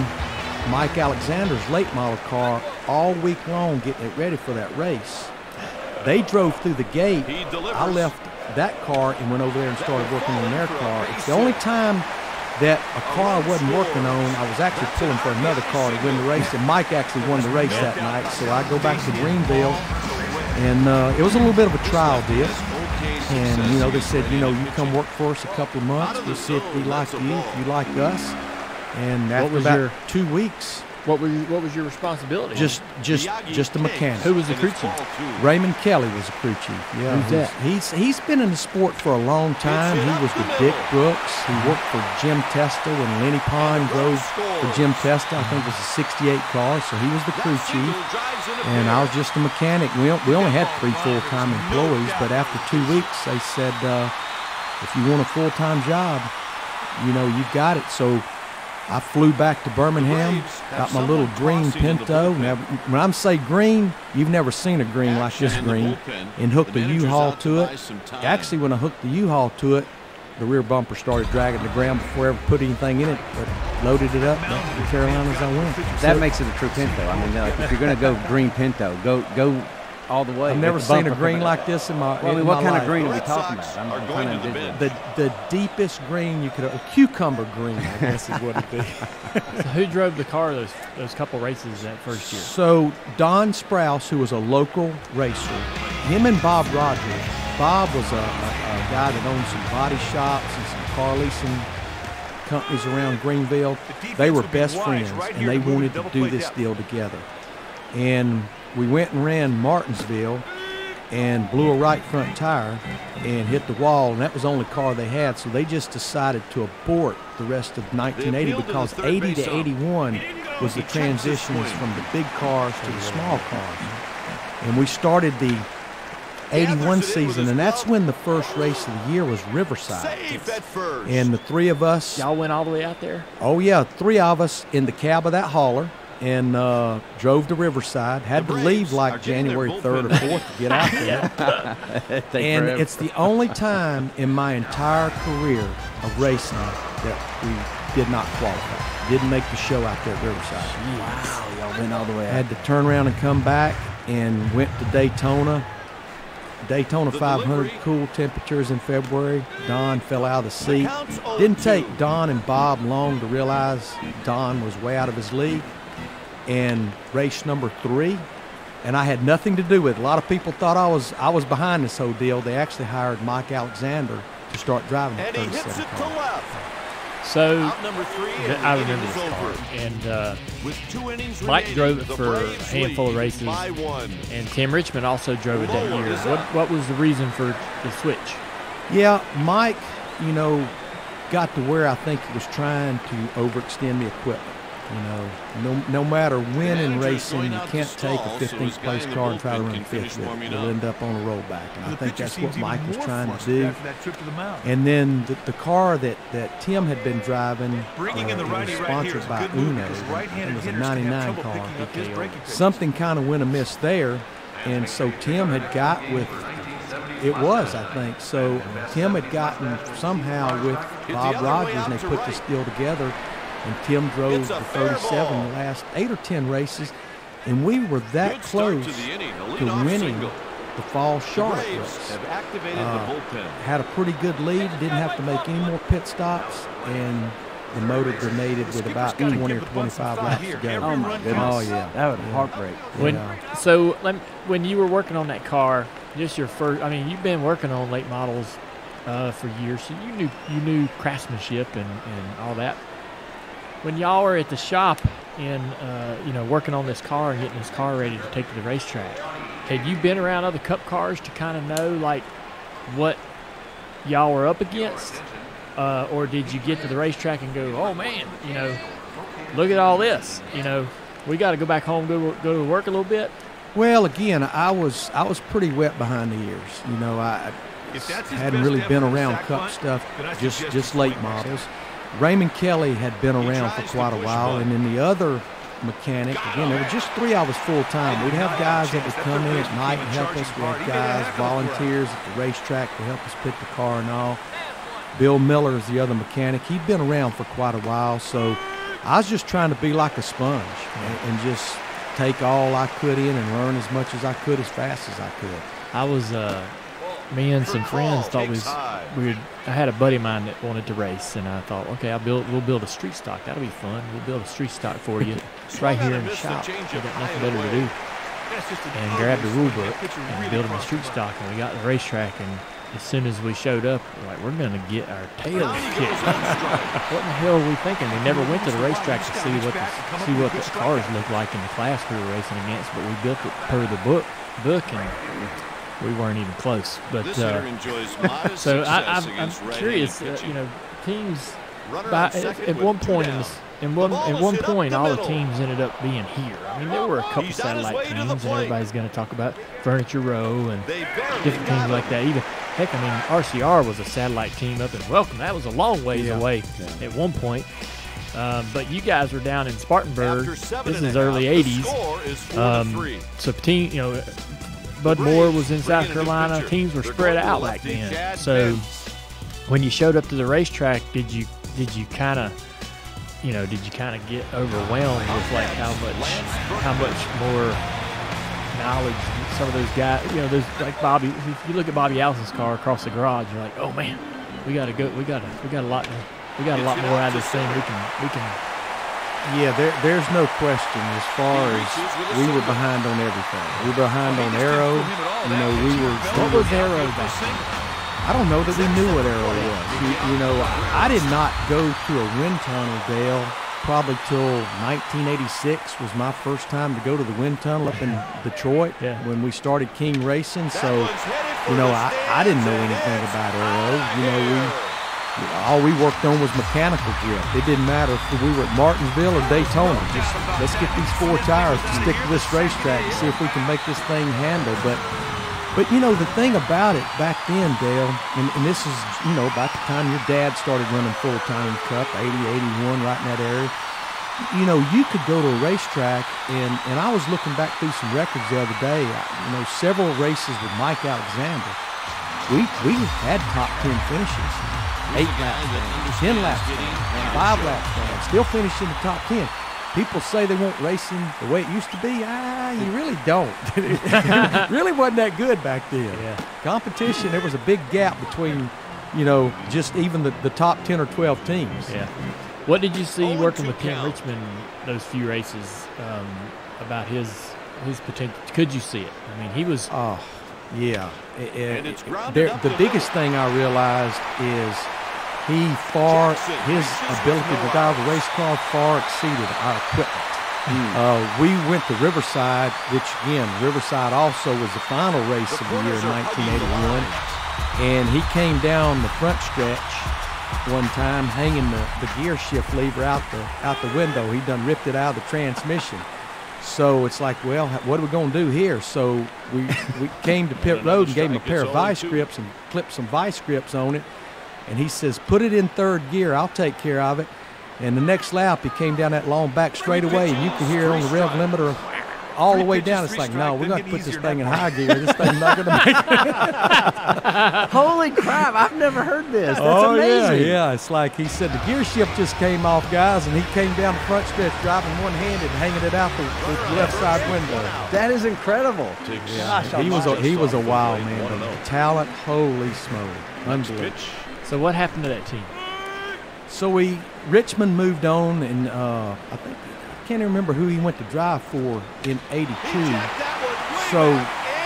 Mike Alexander's late model car all week long, getting it ready for that race. They drove through the gate. I left that car and went over there and started working on their car. It's the only time that a car I wasn't working on. I was actually pulling for another car to win the race, and Mike actually won the race that night. So I go back to Greenville, and it was a little bit of a trial deal. And, they said, you come work for us a couple of months. We'll see if we like you, if you like us. And after about 2 weeks, what was your responsibility? Just a mechanic. Who was the crew chief? Raymond Kelly was the crew chief. Yeah, who's that? He's been in the sport for a long time. He was with Dick Brooks. He worked for Jim Testa when Lenny Pond drove for Jim Testa. I think it was a '68 car, so he was the crew chief, and I was just a mechanic. We only had 3 full-time employees, but after 2 weeks, they said, if you want a full-time job, you got it. So I flew back to Birmingham, got my little green Pinto. Now, when I say green, you've never seen a green like this green, and hooked a U-Haul to it. Actually, when I hooked the U-Haul to it, the rear bumper started dragging the ground before I ever put anything in it, but loaded it up. Back to the Carolinas I went. That makes it a true Pinto. I mean, if you're going to go green Pinto, go all the way. I've never seen a green like this in my life. What kind of green are we talking about? I'm kind of the deepest green you could, a cucumber green, I guess is what it'd be. So who drove the car those couple races that first year? So Don Sprouse, who was a local racer, him and Bob Rogers. Bob was a guy that owned some body shops and some car leasing companies around Greenville. They were best friends, and they wanted to do this deal together. And we went and ran Martinsville and blew a right front tire and hit the wall, and that was the only car they had. So they just decided to abort the rest of 1980 because 80 to 81 was the transitions from the big cars to the small cars. And we started the 81 season, and that's when the first race of the year was Riverside. And the 3 of us. Y'all went all the way out there? Oh, yeah, 3 of us in the cab of that hauler. and drove to Riverside. Had to leave like January 3rd or 4th to get out there. And it's the only time in my entire career of racing that we did not qualify. Didn't make the show out there at Riverside. Wow, y'all went all the way out. Had to turn around and come back and went to Daytona. Daytona 500, cool temperatures in February. Don fell out of the seat. Didn't take Don and Bob long to realize Don was way out of his league. And race number 3, and I had nothing to do with it. A lot of people thought I was behind this whole deal. They actually hired Mike Alexander to start driving the 37 car. So Number 3, I remember this car, and Mike drove it for a handful of races, and Tim Richmond also drove it that year. What was the reason for the switch? Yeah, Mike, got to where I think he was trying to overextend the equipment. No matter when in racing, you can't take a 15th place car and try to run 5th with it. You'll end up on a rollback. And I think that's what Mike was trying to do. And then the car that Tim had been driving was sponsored by Uno. It was a 99 car. Something kind of went amiss there. And so Tim had got with, it was, I think. So Tim had gotten somehow with Bob Rogers, and they put this deal together. And Tim drove the 37 the last 8 or 10 races, and we were that close to winning the fall Charlotte race. Had a pretty good lead, didn't have to make any more pit stops, and the motor grenaded with about 20 or 25 laps to go. Oh, my goodness. Oh, yeah. That was a heartbreak. When you were working on that car, just your first, you've been working on late models for years, so you knew craftsmanship and all that. When y'all were at the shop and working on this car and getting this car ready to take to the racetrack, had you been around other Cup cars to kind of know like what y'all were up against, or did you get to the racetrack and go, oh man, look at all this, we got to go back home, go to work a little bit? Well, again, I was pretty wet behind the ears. I hadn't really been around Cup stuff, just late models. Raymond Kelly had been around for quite a while, and then the other mechanic, again, there were just 3 of us full-time. We'd have guys that would come in at night and help us. We had guys, volunteers at the racetrack to help us pit the car and all. Bill Miller is the other mechanic. He'd been around for quite a while, so I was just trying to be like a sponge and just take all I could in and learn as much as I could as fast as I could. I was me and some friends thought I had a buddy of mine that wanted to race, and I thought, okay, we'll build a street stock. That'll be fun. We'll build a street stock for you. It's right here in the shop. We got nothing better to do. And grabbed the rule book and built him a street stock, and we got to the racetrack, and as soon as we showed up, we're going to get our tails kicked. What in the hell were we thinking? We never went to the racetrack to see what the cars looked like in the class we were racing against, but we built it per the book, and we weren't even close. But so I'm curious. Teams at one point all the teams ended up being here. There were a couple satellite teams, and everybody's going to talk about Furniture Row and different teams like that. Even heck, RCR was a satellite team up in Welcome. That was a long ways away at one point. But you guys were down in Spartanburg. This is early '80s. So team, Bud Moore was in South Carolina. Teams were spread out back then. So when you showed up to the racetrack, did you kind of get overwhelmed with like how much more knowledge some of those guys? There's like Bobby. If you look at Bobby Allison's car across the garage, you're like, oh man, we got a lot more out of this thing. We can. Yeah, there's no question as far as we were behind on everything. We were behind on aero. What was aero back then? I don't know that we knew what aero was. I did not go through a wind tunnel, Dale, probably till 1986 was my first time to go to the wind tunnel up in Detroit when we started King Racing. So, I didn't know anything about aero. All we worked on was mechanical grip. It didn't matter if we were at Martinsville or Daytona. Just let's get these 4 tires to stick to this racetrack and see if we can make this thing handle. But the thing about it back then, Dale, and this is, about the time your dad started running full-time Cup, 80, 81, right in that area. you know, you could go to a racetrack, and I was looking back through some records the other day, you know, several races with Mike Alexander. We had top 10 finishes, 8 laps, 10 laps, 5 laps, still finishing the top 10. People say they want racing the way it used to be. You really don't. It really wasn't that good back then. Yeah. Competition, there was a big gap between, you know, just even the top 10 or 12 teams. Yeah. What did you see working with Ken Richmond those few races about his potential? Could you see it? I mean, he was. Oh, yeah. The biggest thing I realized is his ability to drive a race car far exceeded our equipment. We went to Riverside, which again, Riverside also was the final race of the year in 1981, and he came down the front stretch one time hanging the gear shift lever out the window. He done ripped it out of the transmission. So it's like, well, what are we going to do here? So we came to pit road and gave him a pair of vice grips and clipped some vice grips on it. And he says, put it in third gear. I'll take care of it. And the next lap, he came down that long back straightaway, and you could hear it on the rev limiter all the way down. It's like, no, we're going to put this thing in high gear. This thing's not going to make it. Holy crap, I've never heard this. That's amazing. Yeah. It's like he said the gear shift just came off, guys, and he came down the front stretch driving one-handed and hanging it out the left side window. That is incredible. Gosh, he was a wild man. The talent, holy smoke. Unbelievable. So what happened to that team? So Richmond moved on, and I can't even remember who he went to drive for in '82. So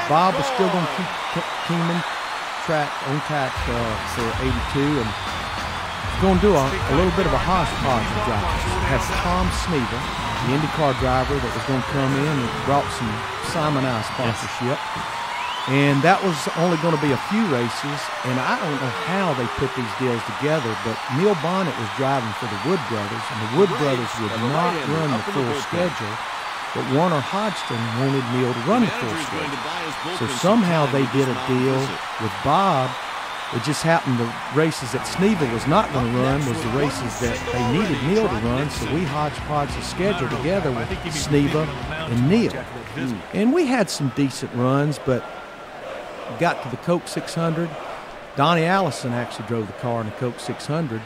Bob was still going to keep Keeneman on track for '82, and going to do a little bit of a hodgepodge of drivers. Has Tom Sneva, the IndyCar driver that was going to come in and brought some Simon Eye sponsorship. And that was only going to be a few races, and I don't know how they put these deals together, but Neil Bonnet was driving for the Wood Brothers, and the Wood Brothers would not run the full schedule, but Warner Hodgson wanted Neil to run the full schedule. So somehow they did a deal with Bob. It just happened the races that Sneva was not going to run was the races that they needed Neil to run, so we hodgepodged the schedule together with Sneva and Neil. And we had some decent runs, but got to the Coke 600. Donnie Allison actually drove the car in the Coke 600.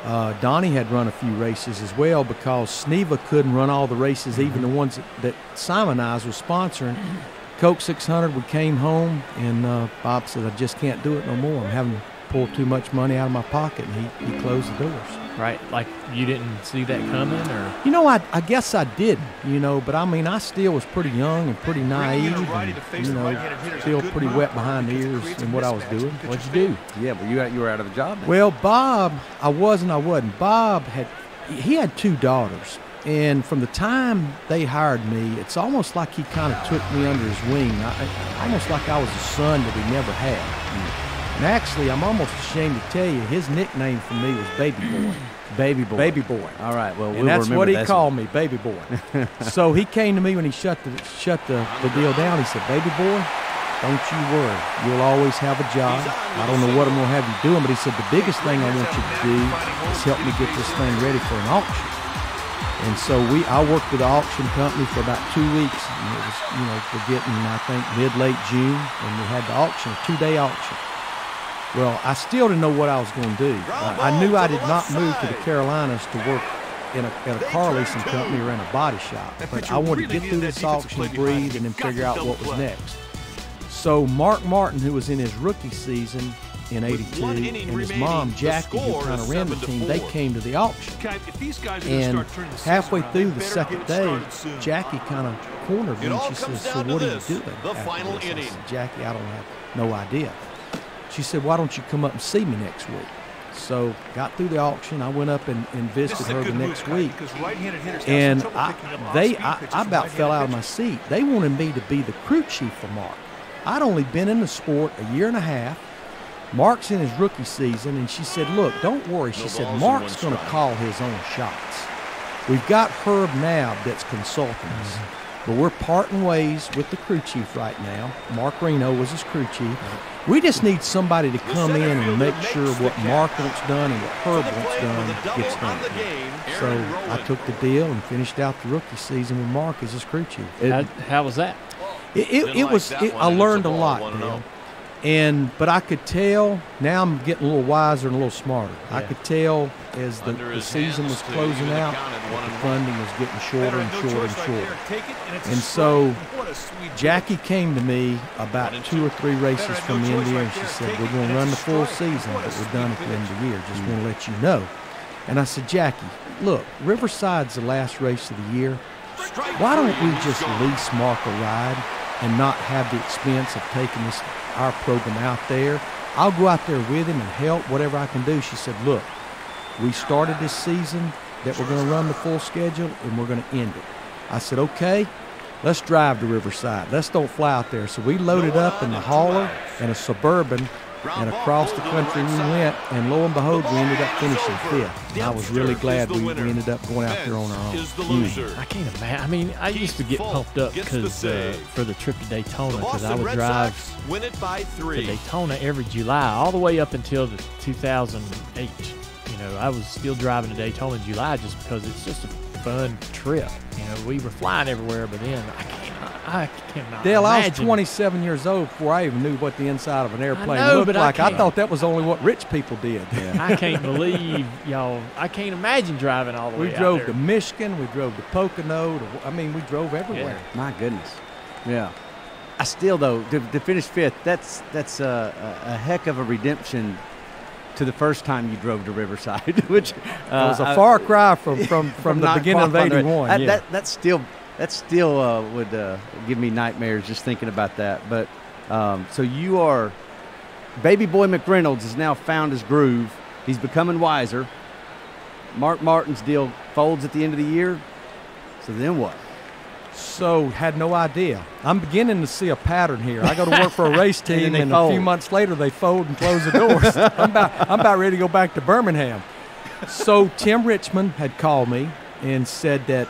Donnie had run a few races as well because Sneva couldn't run all the races, even the ones that Simon Eyes was sponsoring. Coke 600, we came home, and Bob said, I just can't do it no more. I'm having to pull too much money out of my pocket, and he closed the doors. Right, like you didn't see that coming, or? You know, I guess I didn't, you know, but I mean, I still was pretty young and pretty naive and, you know, still pretty wet behind the ears in what I was doing. What'd you do? Yeah, but you were out of a job now. Well, Bob, I wasn't. Bob had 2 daughters, and from the time they hired me, it's almost like he kind of took me under his wing, almost like I was a son that he never had. And actually, I'm almost ashamed to tell you, his nickname for me was Baby Boy. Baby Boy. Baby Boy. All right, well, and that's what he called me, Baby Boy. So he came to me when he shut the deal down. He said, Baby Boy, don't you worry. You'll always have a job. I don't know what I'm going to have you doing, but he said, the biggest thing I want you to do is help me get this thing ready for an auction. And so I worked with the auction company for about 2 weeks. And it was, you know, we're getting, I think, mid-late June, and we had the auction, a 2-day auction. Well, I still didn't know what I was going to do. I knew I did not move to the Carolinas to work at a car leasing company or in a body shop. But I wanted to get through this auction, breathe, and then figure out what was next. So Mark Martin, who was in his rookie season in '82, and his mom, Jackie, who kind of ran the team, they came to the auction. And halfway through the second day, Jackie kind of cornered me, and she says, so what are you doing after this? I said, Jackie, I don't have no idea. She said, why don't you come up and see me next week? So got through the auction. I went up and visited her the next week. And I about fell out of my seat. They wanted me to be the crew chief for Mark. I'd only been in the sport a year and a half. Mark's in his rookie season, and she said, look, don't worry. She said, Mark's going to call his own shots. We've got Herb Nabb that's consulting us. But we're parting ways with the crew chief right now. Mark Reno was his crew chief. We just need somebody to come in and make sure what Mark wants done and what Herb wants done gets done. So I took the deal and finished out the rookie season with Mark as his crew chief. How was that? I learned a lot, Dale. But I could tell, now I'm getting a little wiser and a little smarter. Yeah. I could tell as the season was closing out that the funding was getting shorter and shorter and shorter. And so Jackie came to me about 2 or 3 races from the end of the year, and she said, we're going to run the full season, but we're done at the end of the year. Just want to let you know. And I said, Jackie, look, Riverside's the last race of the year. Why don't we just lease Mark a ride and not have the expense of taking our program out there? I'll go out there with him and help, whatever I can do. She said, look, we started this season that we're going to run the full schedule, and we're going to end it. I said, okay, let's drive to Riverside. Let's don't fly out there. So we loaded up in the hauler and a Suburban, and across the country we went, and lo and behold, we ended up finishing 5th. And I was really glad we ended up going out there on our own. I can't imagine. I mean, I used to get pumped up because for the trip to Daytona, because I would drive to Daytona every July, all the way up until the 2008. You know, I was still driving to Daytona in July just because it's just a fun trip. You know, we were flying everywhere, but then I cannot Dale, imagine. I was 27 years old before I even knew what the inside of an airplane know, looked but like. I can't. thought that was only what rich people did. Yeah. I can't believe y'all. I can't imagine driving all the way We out drove there. to Michigan. We drove to Pocono. We drove everywhere. My goodness. Yeah. I still, though, to finish 5th, that's a heck of a redemption to the first time you drove to Riverside, which It was a far cry from the beginning of '81. That still would give me nightmares just thinking about that. But so you are, Baby Boy McReynolds has now found his groove. He's becoming wiser. Mark Martin's deal folds at the end of the year. So then what? So had no idea. I'm beginning to see a pattern here. I go to work for a race team, and a few months later they fold and close the doors. I'm about ready to go back to Birmingham. So Tim Richmond had called me and said that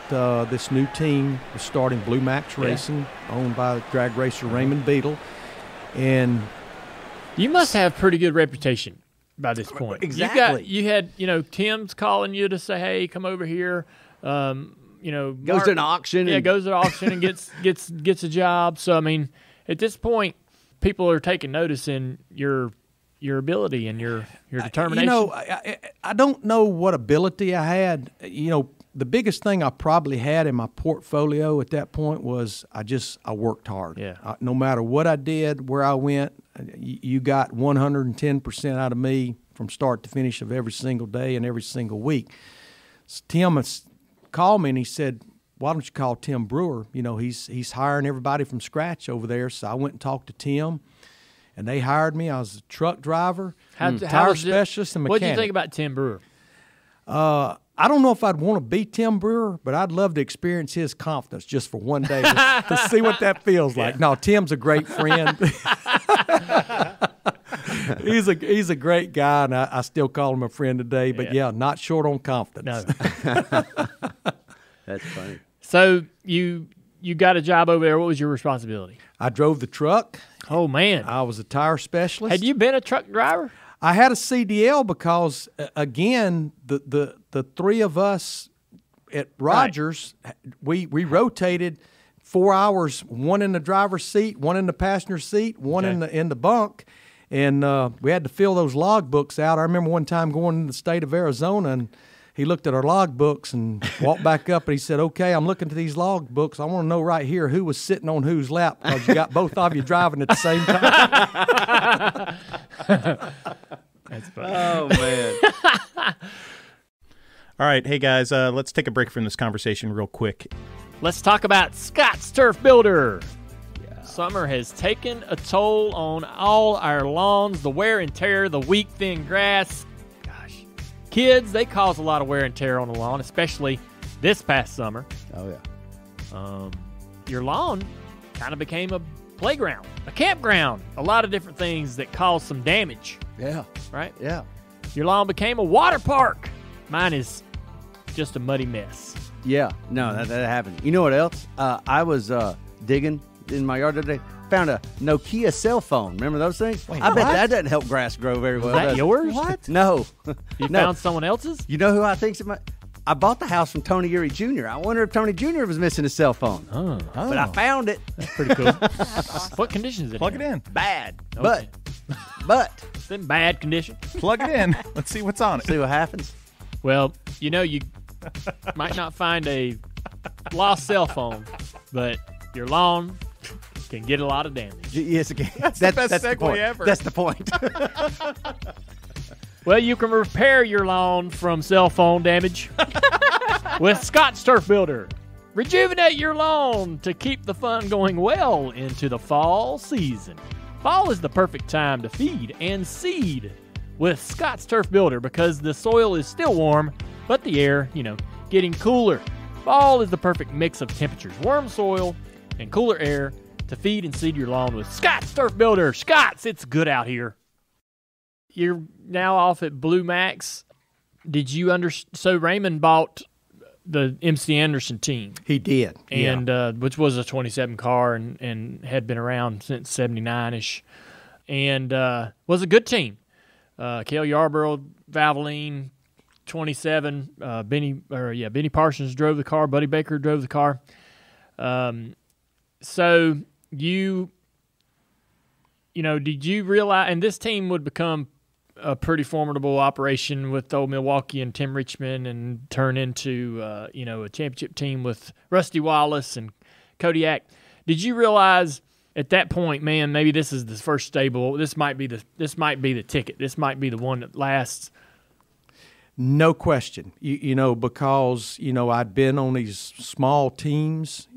this new team was starting Blue Max Racing, owned by drag racer Raymond Beadle. And you must have pretty good reputation by this point. Exactly. You had, Tim's calling you to say, hey, come over here. Goes to an auction. Goes to an auction and gets a job. So, I mean, at this point, people are taking notice in your ability and your determination. I don't know what ability I had. The biggest thing I probably had in my portfolio at that point was I worked hard. Yeah. No matter what I did, where I went, you got 110% out of me from start to finish of every single day and every single week. So Tim called me and he said, why don't you call Tim Brewer? He's hiring everybody from scratch over there. So I went and talked to Tim, and they hired me. I was a truck driver, tire specialist, and mechanic. What did you think about Tim Brewer? I don't know if I'd want to be Tim Brewer, but I'd love to experience his confidence just for one day to see what that feels like. No, Tim's a great friend. He's a great guy, and I still call him a friend today. But not short on confidence. No. That's funny. So you got a job over there. What was your responsibility? I drove the truck. Oh man, I was a tire specialist. Had you been a truck driver? I had a CDL because again, the three of us at Rogers, we rotated 4 hours, one in the driver's seat, one in the passenger seat, one in the bunk. And we had to fill those log books out. I remember one time going to the state of Arizona, and he looked at our log books and walked back up, and he said, okay, I'm looking to these log books. I want to know right here who was sitting on whose lap, because you got both of you driving at the same time. That's funny. Oh, man. All right, hey, guys, let's take a break from this conversation real quick. Let's talk about Scott's Turf Builder. Summer has taken a toll on all our lawns, the wear and tear, the weak, thin grass. Gosh, kids, they cause a lot of wear and tear on the lawn, especially this past summer. Oh, yeah. Your lawn kind of became a playground, a campground, a lot of different things that caused some damage. Yeah. Right? Yeah. Your lawn became a water park. Mine is just a muddy mess. Yeah, no, that happened. You know what else? I was digging in my yard today. Found a Nokia cell phone. Remember those things? Wait, I bet what? that doesn't help grass grow very well. Is that does it? yours? What? No. You No. found someone else's? You know who I think's it might? I bought the house from Tony Urey Jr. I wonder if Tony Jr. was missing his cell phone. Oh, But I found it. pretty cool. What condition is it? Plug it in. Bad. Okay. But It's in bad condition. Plug it in. Let's see what's on it. see what happens. Well, you know, you might not find a lost cell phone, but your lawn can get a lot of damage. Yes, again. That's the best segue point. ever. That's the point. Well, you can repair your lawn from cell phone damage with Scott's Turf Builder. Rejuvenate your lawn to keep the fun going well into the fall season. Fall is the perfect time to feed and seed with Scott's Turf Builder because the soil is still warm, but the air, getting cooler. Fall is the perfect mix of temperatures, warm soil and cooler air to feed and seed your lawn with Scott's Turf Builder. Scott's, it's good out here. You're now off at Blue Max. Did you So Raymond bought the MC Anderson team, He did. and which was a 27 car and had been around since 79ish, and was a good team. Cale Yarborough, Valvoline, 27. Benny Parsons drove the car. Buddy Baker drove the car. So did you realize? And this team would become a pretty formidable operation with Old Milwaukee and Tim Richmond, and turn into a championship team with Rusty Wallace and Kodiak. Did you realize at that point, man, maybe this is the first stable? This might be the ticket. This might be the one that lasts. No question. Because I'd been on these small teams.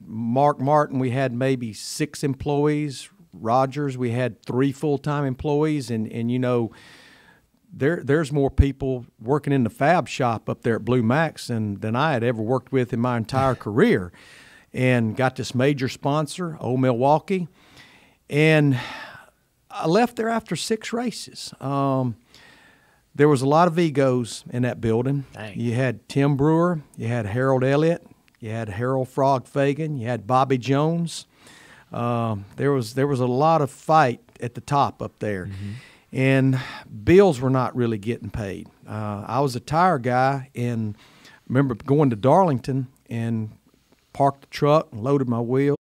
Mark Martin, we had maybe 6 employees. Rogers, we had 3 full-time employees, and there's more people working in the fab shop up there at Blue Max than I had ever worked with in my entire career, and got this major sponsor, Old Milwaukee, and I left there after 6 races. There was a lot of egos in that building. Dang. You had Tim Brewer, you had Harold Elliott, you had Harold Frog Fagan, you had Bobby Jones. There was a lot of fight at the top up there, and bills were not really getting paid. I was a tire guy, and remember going to Darlington and parked the truck and loaded my wheels.